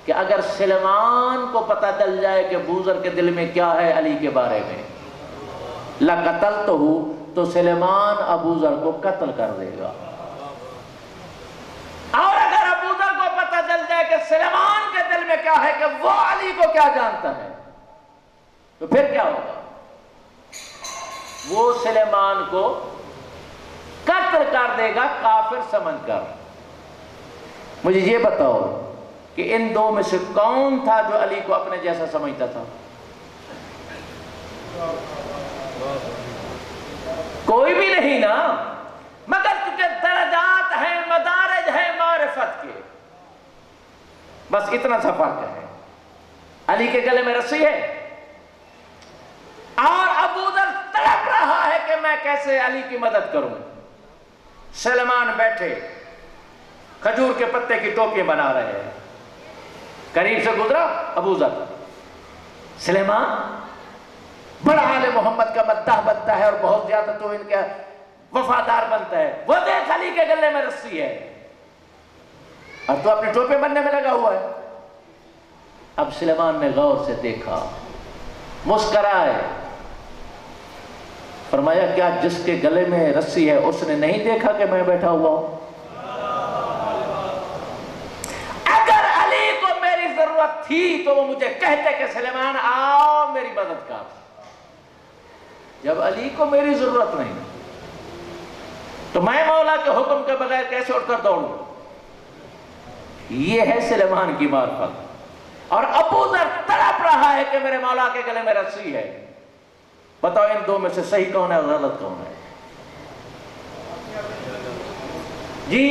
A: کہ اگر سلیمان کو پتہ چل جائے کہ بوزر کے دل میں کیا ہے علی کے بارے میں، لَقَتَلْتُهُ، تو سلیمان ابوذر کو قتل کر دے گا۔ اور اگر ابوذر کو پتہ چل جائے کہ سلیمان کے دل میں کیا ہے کہ وہ علی کو کیا جانتا ہے، تو پھر کیا ہوگا؟ وہ سلیمان کو قتل کر دے گا کافر سمجھ کر۔ مجھے یہ بتاؤ کہ ان دو میں سے کون تھا جو علی کو اپنے جیسا سمجھتا تھا؟ کوئی بھی نہیں نا، مگر چونکہ درجات ہیں، مدارج ہیں معرفت کے، بس اتنا سا فرق ہے۔ علی کے گلے میں رسی ہے اور ابوذر تڑپ رہا ہے کہ میں کیسے علی کی مدد کروں۔ سلیمان بیٹھے کھجور کے پتے کی ٹوپی بنا رہے ہیں، قریب سے گزرا ابوذر، سلیمان بڑا آل محمد کا مداح بنتا ہے اور بہت زیادہ تو ان کا وفادار بنتا ہے، وہ دیکھ علی کے گلے میں رسی ہے اور تو اپنے ٹوپے بننے میں لگا ہوا ہے۔ اب سلیمان نے غور سے دیکھا، مسکرائے، فرمایا کیا جس کے گلے میں رسی ہے اس نے نہیں دیکھا کہ میں بیٹھا ہوا ہوں؟ اگر علی کو میری ضرورت تھی تو وہ مجھے کہتے کہ سلیمان آؤ میری مدد کر۔ جب علی کو میری ضرورت نہیں تو میں مولا کے حکم کے بغیر کیسے اٹھ کر دوڑوں؟ یہ ہے سلیمان کی معرفت۔ اور ابوذر تڑپ رہا ہے کہ میرے مولا کے گلے میں رسی ہے۔ بتاؤ ان دو میں سے صحیح کون ہے اور غلط کون ہے؟ جی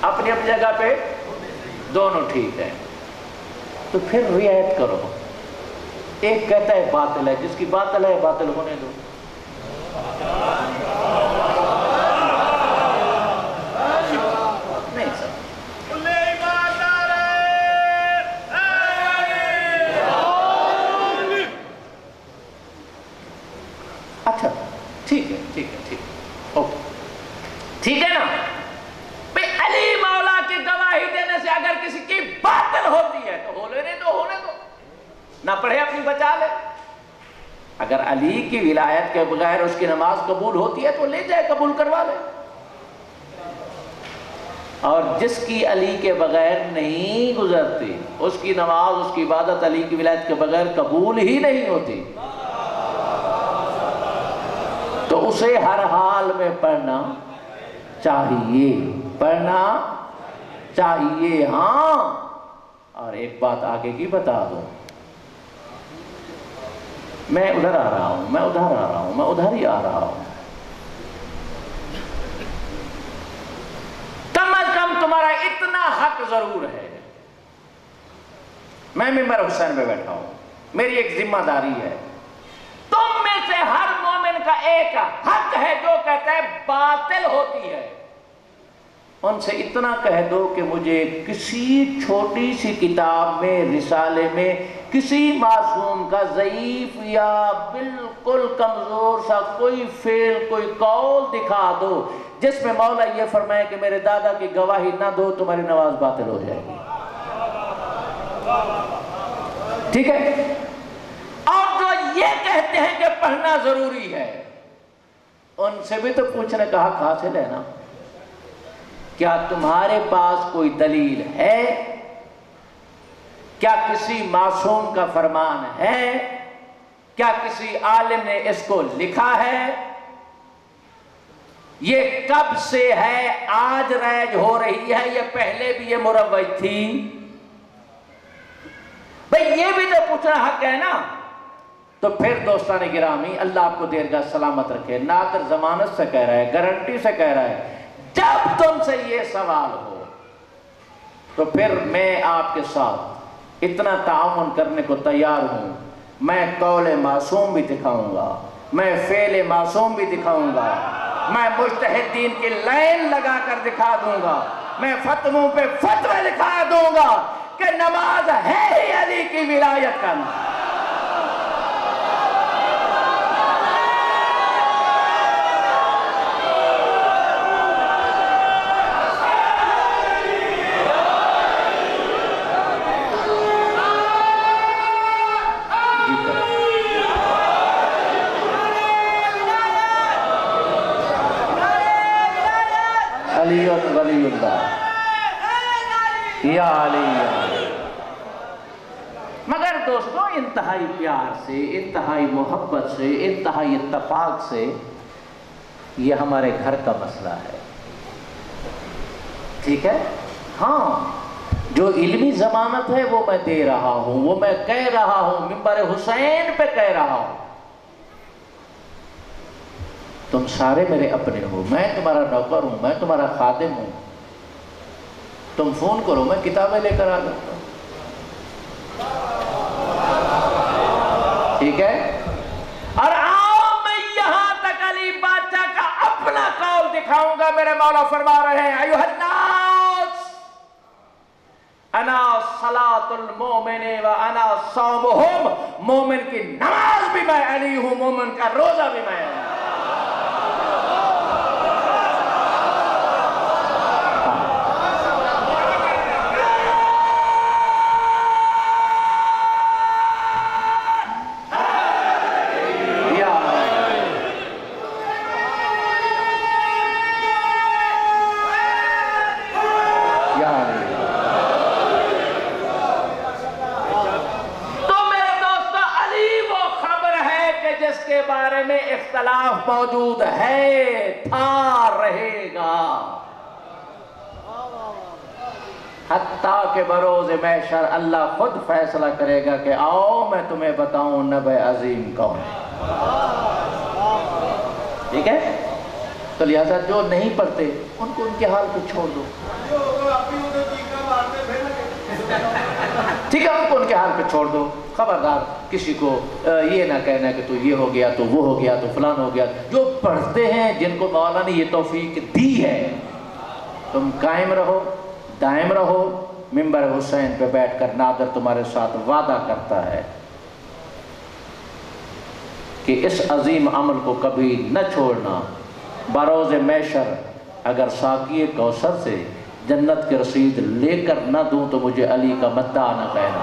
A: اپنی اپنی جگہ پہ دونوں ٹھیک ہیں، تو پھر رعایت کرو۔ ایک کہتا ہے باطل ہے، جس کی باطل ہے باطل ہونے دو۔ نہیں سر، اچھا ٹھیک ہے ٹھیک ہے ٹھیک ہے، اوکے ٹھیک ہے نا۔ بھئی علی مولا کی گواہی دینے سے اگر کسی کی باطل ہوتی ہے تو ہونے دو، نہ پڑھے اپنی بچا لے۔ اگر علی کی ولایت کے بغیر اس کی نماز قبول ہوتی ہے تو لے جائے قبول کروا لے، اور جس کی علی کے بغیر نہیں گزرتی اس کی نماز، اس کی عبادت علی کی ولایت کے بغیر قبول ہی نہیں ہوتی، تو اسے ہر حال میں پڑھنا چاہیے، پڑھنا چاہیے۔ ہاں اور ایک بات آگے کی بتا دوں، میں ادھر آ رہا ہوں، میں ادھر آ رہا ہوں، میں ادھر ہی آ رہا ہوں، کم از کم تمہارا اتنا حق ضرور ہے۔ میں ممبر حسین میں بیٹھا ہوں، میری ایک ذمہ داری ہے، تم میں سے ہر مومن کا ایک حق ہے جو کہتا ہے باطل ہوتی ہے۔ ان سے اتنا کہہ دو کہ مجھے کسی چھوٹی سی کتاب میں، رسالے میں کسی معصوم کا ضعیف یا بالکل کمزور سا کوئی فعل، کوئی قول دکھا دو جس میں مولا یہ فرمائے کہ میرے دادا کی گواہی نہ دو تمہاری نماز باطل ہو جائے گی۔ ٹھیک ہے؟ اور جو یہ کہتے ہیں کہ پڑھنا ضروری ہے، ان سے بھی تو پوچھنے کا حق حاصل ہے نا۔ کیا تمہارے پاس کوئی دلیل ہے؟ کیا کسی معصوم کا فرمان ہے؟ کیا کسی عالم نے اس کو لکھا ہے؟ یہ کب سے ہے آج رائج ہو رہی ہے، یہ پہلے بھی یہ مروج تھی؟ بھئی یہ بھی تو پوچھنا حق ہے نا۔ تو پھر دوستان گرامی، اللہ آپ کو دیر گاہ سلامت رکھے، نادر ضمانت سے کہہ رہا ہے، گارنٹی سے کہہ رہا ہے، جب تم سے یہ سوال ہو تو پھر میں آپ کے ساتھ اتنا تعاون کرنے کو تیار ہوں۔ میں قول معصوم بھی دکھاؤں گا، میں فعل معصوم بھی دکھاؤں گا، میں مجتہدین کی لائن لگا کر دکھا دوں گا، میں فتووں پہ فتوے لکھا دوں گا کہ نماز ہے ہی علی کی ولایت کا نام۔ علی ولی اللہ، یا علی یا علی۔ مگر دوستو انتہائی پیار سے، انتہائی محبت سے، انتہائی اتفاق سے، یہ ہمارے گھر کا مسئلہ ہے، ٹھیک ہے؟ ہاں، جو علمی ضمانت ہے وہ میں دے رہا ہوں، وہ میں کہہ رہا ہوں، منبر حسین پہ کہہ رہا ہوں۔ تم سارے میرے اپنے ہو، میں تمہارا نوکر ہوں، میں تمہارا خادم ہوں۔ تم فون کرو، میں کتابیں لے کر آ جاتا ہوں، ٹھیک ہے؟ اور آؤ میں یہاں تک علی بادشاہ کا اپنا قول دکھاؤں گا۔ میرے مولا فرما رہے ہیں، ایھا الناس انا صلاۃ المومن و انا صومہم، مومن کی نماز بھی میں علی ہوں، مومن کا روزہ بھی میں علی ہوں۔ اختلاف موجود ہے، تھا، رہے گا، حتیٰ کہ بروز محشر اللہ خود فیصلہ کرے گا کہ آؤ میں تمہیں بتاؤں نبی عظیم کون ہے، ٹھیک ہے؟ تو لہذا جو نہیں پڑھتے ان کو ان کے حال پہ چھوڑ دو، ٹھیک ہے؟ ان کو ان کے حال پہ چھوڑ دو۔ خبردار کسی کو یہ نہ کہنا کہ تو یہ ہو گیا، تو وہ ہو گیا، تو فلان ہو گیا۔ جو پڑھتے ہیں، جن کو مولا نے یہ توفیق دی ہے، تم قائم رہو، دائم رہو۔ منبر حسین پہ بیٹھ کر نادر تمہارے ساتھ وعدہ کرتا ہے کہ اس عظیم عمل کو کبھی نہ چھوڑنا۔ بروز محشر اگر ساقی کوثر سے جنت کی رسید لے کر نہ دوں تو مجھے علی کا مداح نہ کہنا۔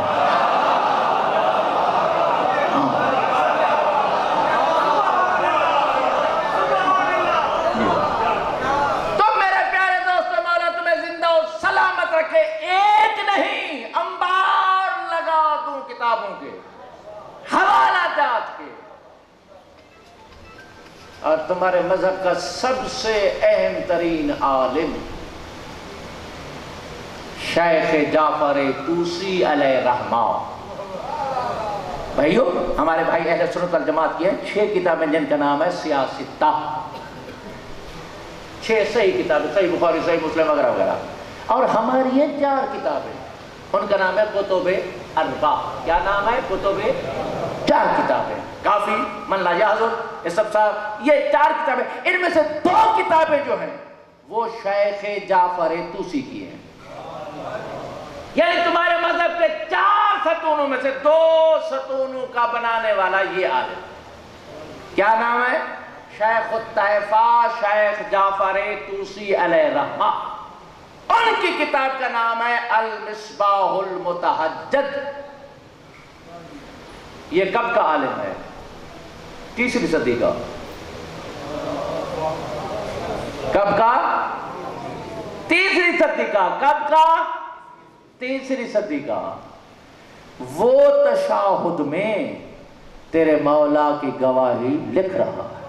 A: تو میرے پیارے دوستو، مولا تمہیں زندہ و سلامت رکھے۔ ایک نہیں، انبار لگا دوں کتابوں کے، حوالہ جات کے، اور تمہارے مذہب کا سب سے اہم ترین عالم شیخ جعفر طوسی علیہ رحمہ۔ بھائیو، ہمارے بھائی اہل سنت والجماعت کی ہیں 6 کتابیں جن کا نام ہے سیاستہ، 6 صحیح کتابیں، صحیح بخاری، صحیح مسلم وغیرہ وغیرہ، اور ہماری ہیں 4 کتابیں، ان کا نام ہے کتب اربع۔ کیا نام ہے؟ کتب 4 کتابیں، کافی، من لا یحزن، استبصار، یہ 4 کتابیں۔ ان میں سے 2 کتابیں جو ہیں وہ شیخ جعفر طوسی کی ہیں، یعنی تمہارے مذہب کے 4 ستونوں میں سے 2 ستونوں کا بنانے والا یہ عالم۔ کیا نام ہے؟ شیخ الطائفہ شیخ جعفر طوسی علیہ رحمہ۔ ان کی کتاب کا نام ہے المصباح المتحجد۔ یہ کب کا عالم ہے؟ 3ری صدی کا۔ کب کا؟ 3ری صدی کا۔ کب کا؟ 3ری صدی کا۔ وہ تشاہد میں تیرے مولا کی گواہی لکھ رہا ہے۔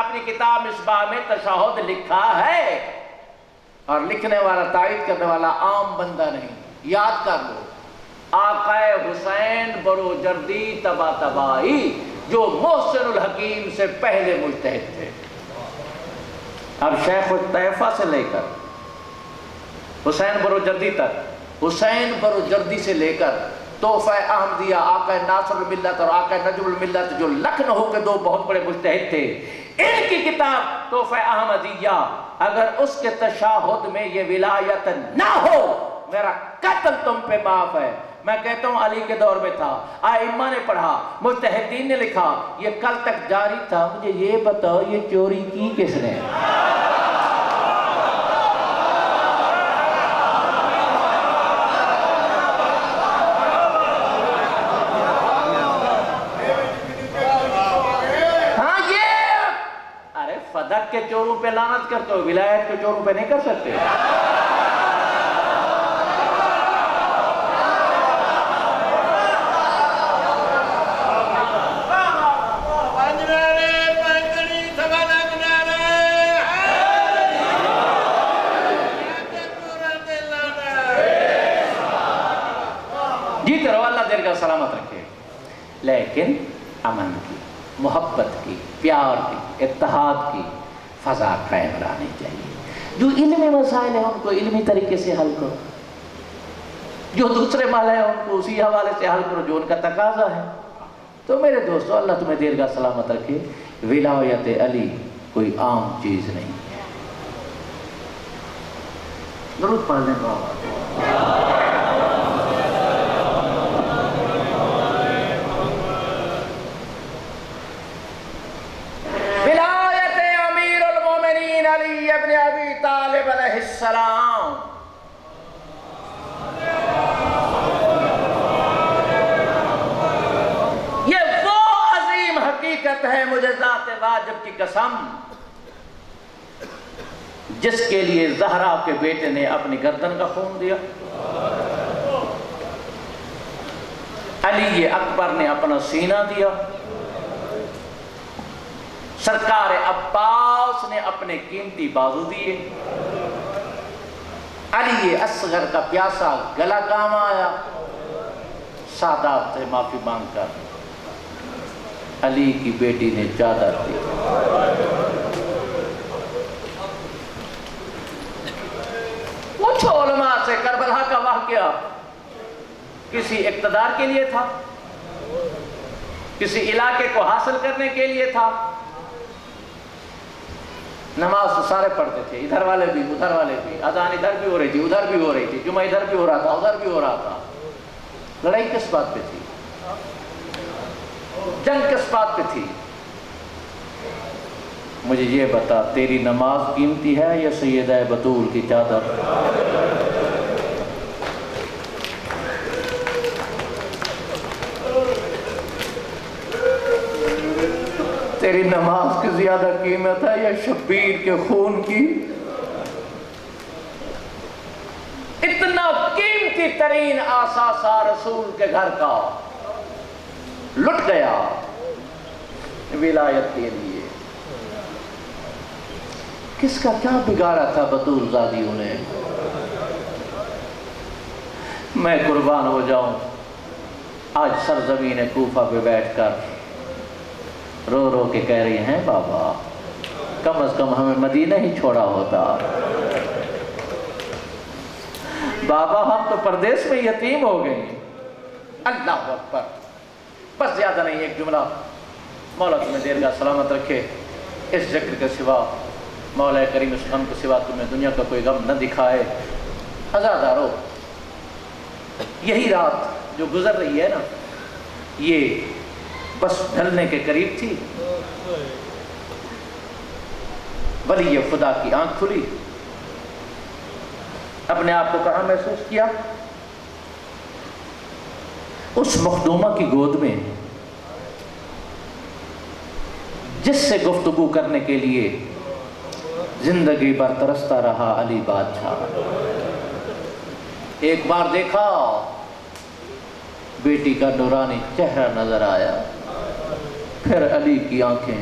A: اپنی کتاب مصباح میں تشہد لکھا ہے، اور لکھنے والا تائید کرنے والا عام بندہ نہیں. یاد کر لو، آقا حسین برو جردی تبا تبائی، جو محسن الحکیم سے پہلے مجتہد تھے. اب شیخ الطیفہ سے لے کر حسین برو جردی تک، حسین برو جردی سے لے کر تحفہ احمدیہ، آقا ناصر الملت اور آقا نجم الملت، جو لکھنؤ کے دو بہت بڑے مجتہد تھے، ان کی کتاب تحفہ احمدیہ، اگر اس کے تشہد میں یہ ولایت نہ ہو، میرا قتل تم پہ معاف ہے. میں کہتا ہوں علی کے دور میں تھا، ائمہ نے پڑھا، مجتہدین نے لکھا، یہ کل تک جاری تھا. مجھے یہ بتاؤ یہ چوری کی کس نے؟ فدق کے چوروں پہ لعنت کرتے ہو، ولایت کے چوروں پہ نہیں کر سکتے. جیتے رہو، اللہ دیر کا سلامت رکھے. لیکن امن کی، محبت کی، پیار کی، اتحاد کی فضا قائم رہنی چاہیے. جو علمی مسائل ہیں ان کو علمی طریقے سے حل کرو، جو دوسرے مسائل ہیں ان کو اسی حوالے سے حل کرو جو ان کا تقاضا ہے. تو میرے دوستو، اللہ تمہیں دیر کا سلامت رکھے. ولایت علی کوئی عام چیز نہیں ہے. درود پڑھنے کا علی ابن ابی طالب علیہ السلام. یہ وہ عظیم حقیقت ہے، مجھے ذات واجب کی قسم، جس کے لیے زہرا کے بیٹے نے اپنی گردن کا خون دیا، علی اکبر نے اپنا سینہ دیا، سرکار عباس نے اپنے قیمتی بازو دیے، علی اصغر کا پیاسا گلا کام آیا، سادات سے معافی مانگ کر علی کی بیٹی نے چادر دی. پوچھو علماء سے، کربلا کا واقعہ کسی اقتدار کے لیے تھا؟ کسی علاقے کو حاصل کرنے کے لیے تھا؟ نماز تو سارے پڑھتے تھے، ادھر والے بھی ادھر والے بھی، اذان ادھر بھی ہو رہی تھی ادھر بھی ہو رہی تھی، جمعہ ادھر بھی ہو رہا تھا ادھر بھی ہو رہا تھا. لڑائی کس بات پہ تھی؟ جنگ کس بات پہ تھی؟ مجھے یہ بتا، تیری نماز قیمتی ہے یا سیدہ بطول کی چادر؟ تیری نماز کی زیادہ قیمت ہے یا شبیر کے خون کی؟ اتنا قیمتی ترین آثاثہ رسول کے گھر کا لٹ گیا ولایت کے لیے. کس کا کیا بگاڑا تھا بطول زادیوں نے؟ میں قربان ہو جاؤں، آج سرزمین کوفہ پہ بیٹھ کر رو رو کے کہہ رہی ہیں، بابا کم از کم ہمیں مدینہ ہی چھوڑا ہوتا، بابا ہم تو پردیس میں یتیم ہو گئے. اللہ اکبر. بس زیادہ نہیں، ایک جملہ، مولا تمہیں دیر کا سلامت رکھے. اس ذکر کے سوا، مولا کریم اس غم کے سوا تمہیں دنیا کا کوئی غم نہ دکھائے. عزادارو، یہی رات جو گزر رہی ہے نا، یہ بس ڈھلنے کے قریب تھی. ولی خدا کی آنکھ کھلی، اپنے آپ کو کہاں محسوس کیا؟ اس مخدومہ کی گود میں، جس سے گفتگو کرنے کے لیے زندگی بھر ترستا رہا علی بادشاہ. ایک بار دیکھا، بیٹی کا نورانی چہرہ نظر آیا، پھر علی کی آنکھیں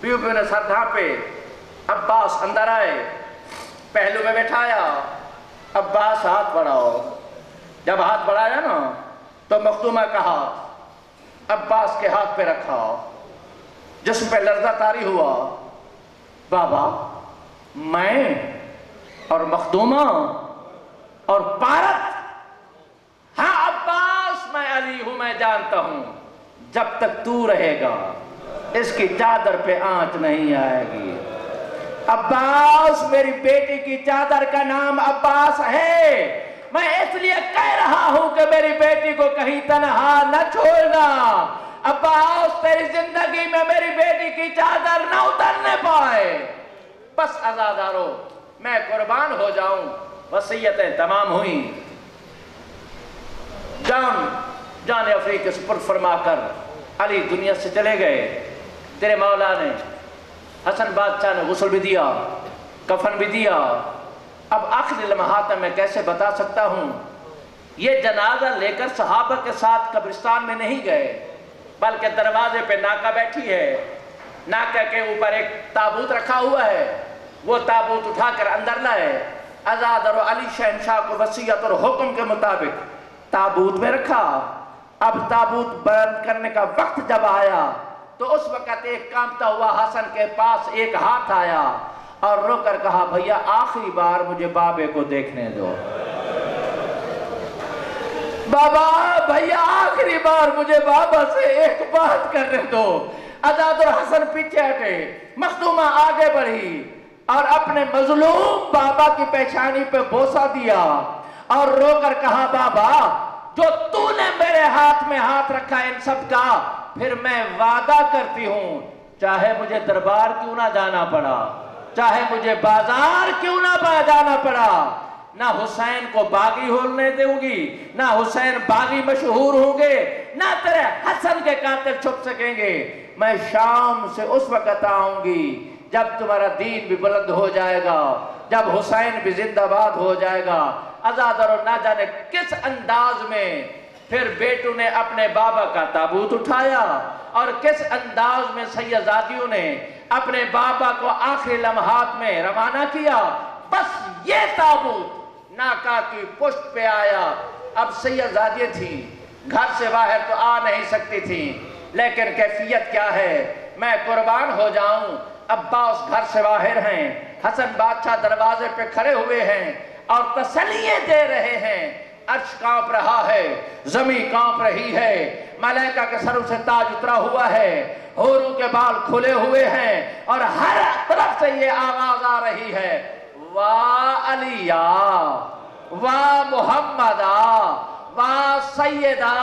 A: پیو پیو نے سر ڈھانپے، عباس اندر آئے، پہلو میں بٹھایا، عباس ہاتھ بڑھاؤ۔ جب ہاتھ بڑھایا نا تو مخدومہ کا ہاتھ عباس کے ہاتھ پہ رکھا، جسم پہ لرزہ طاری ہوا۔ بابا میں اور مخدومہ اور پارت، ہاں عباس میں علی ہوں، میں جانتا ہوں جب تک تو رہے گا اس کی چادر پہ آنچ نہیں آئے گی۔ عباس میری بیٹی کی چادر کا نام عباس ہے، میں اس لیے کہہ رہا ہوں کہ میری بیٹی کو کہیں تنہا نہ چھوڑنا۔ عباس تیری زندگی میں میری بیٹی کی چادر نہ اترنے پائے۔ بس عزادارو میں قربان ہو جاؤں۔ وصیتیں تمام ہوئیں، جان افریق کے سپرد فرما کر علی دنیا سے چلے گئے۔ تیرے مولا نے حسن بادشاہ نے غسل بھی دیا، کفن بھی دیا۔ اب آخری لمحات میں کیسے بتا سکتا ہوں، یہ جنازہ لے کر صحابہ کے ساتھ قبرستان میں نہیں گئے، بلکہ دروازے پہ ناکہ بیٹھی ہے، ناکہ کے اوپر ایک تابوت رکھا ہوا ہے، وہ تابوت اٹھا کر اندر لائے۔ آزاد اور علی شہنشاہ کو وصیت اور حکم کے مطابق تابوت میں رکھا۔ اب تابوت بند کرنے کا وقت جب آیا تو اس وقت ایک کانپتا ہوا حسن کے پاس ایک ہاتھ آیا اور رو کر کہا، بھیا آخری بار مجھے بابے کو دیکھنے دو، بابا بھیا آخری بار مجھے بابا سے ایک بات کرنے دو۔ آزاد اور حسن پیچھے ہٹے، مخدومہ آگے بڑھی اور اپنے مظلوم بابا کی پیشانی پہ بوسہ دیا اور رو کر کہا، بابا جو تو نے میرے ہاتھ میں ہاتھ رکھا ان سب کا، پھر میں وعدہ کرتی ہوں چاہے مجھے دربار کیوں نہ جانا پڑا، چاہے مجھے بازار کیوں نہ جانا پڑا، نہ حسین کو باغی ہونے دوں گی، نہ حسین باغی مشہور ہوں گے، نہ تیرے حسن کے قاتل چھپ سکیں گے۔ میں شام سے اس وقت آؤں گی جب تمہارا دین بھی بلند ہو جائے گا، جب حسین بھی زندہ باد ہو جائے گا۔ عزادارو نہ جانے کس انداز میں پھر بیٹوں نے اپنے بابا کا تابوت اٹھایا اور کس انداز میں سیدزادیوں نے اپنے بابا کو آخری لمحات میں روانہ کیا۔ بس یہ تابوت ناکا کی پشت پہ آیا۔ اب سیدزادیاں تھیں، گھر سے باہر تو آ نہیں سکتی تھیں، لیکن کیفیت کیا ہے، میں قربان ہو جاؤں۔ عباس گھر سے باہر ہیں، حسن بادشاہ دروازے پہ کھڑے ہوئے ہیں اور تسلیے دے رہے ہیں۔ عرش کانپ رہا ہے، زمین کانپ رہی ہے، ملائکہ کے سروں سے تاج اترا ہوا ہے، حوروں کے بال کھلے ہوئے ہیں اور ہر طرف سے یہ آواز آ رہی ہے، واہ علیہ، واہ محمدہ، واہ سیدہ۔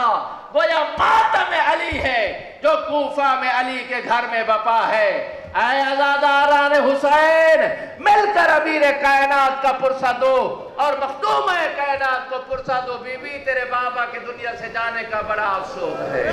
A: گویا ماتم علی ہے جو کوفہ میں علی کے گھر میں بپا ہے۔ اے عزاداران حسین، مل کر امیر کائنات کا پرسہ دو اور مخدوم کائنات کو پرسہ دو، بی بی تیرے بابا کی دنیا سے جانے کا بڑا افسوس ہے۔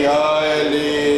B: یا علی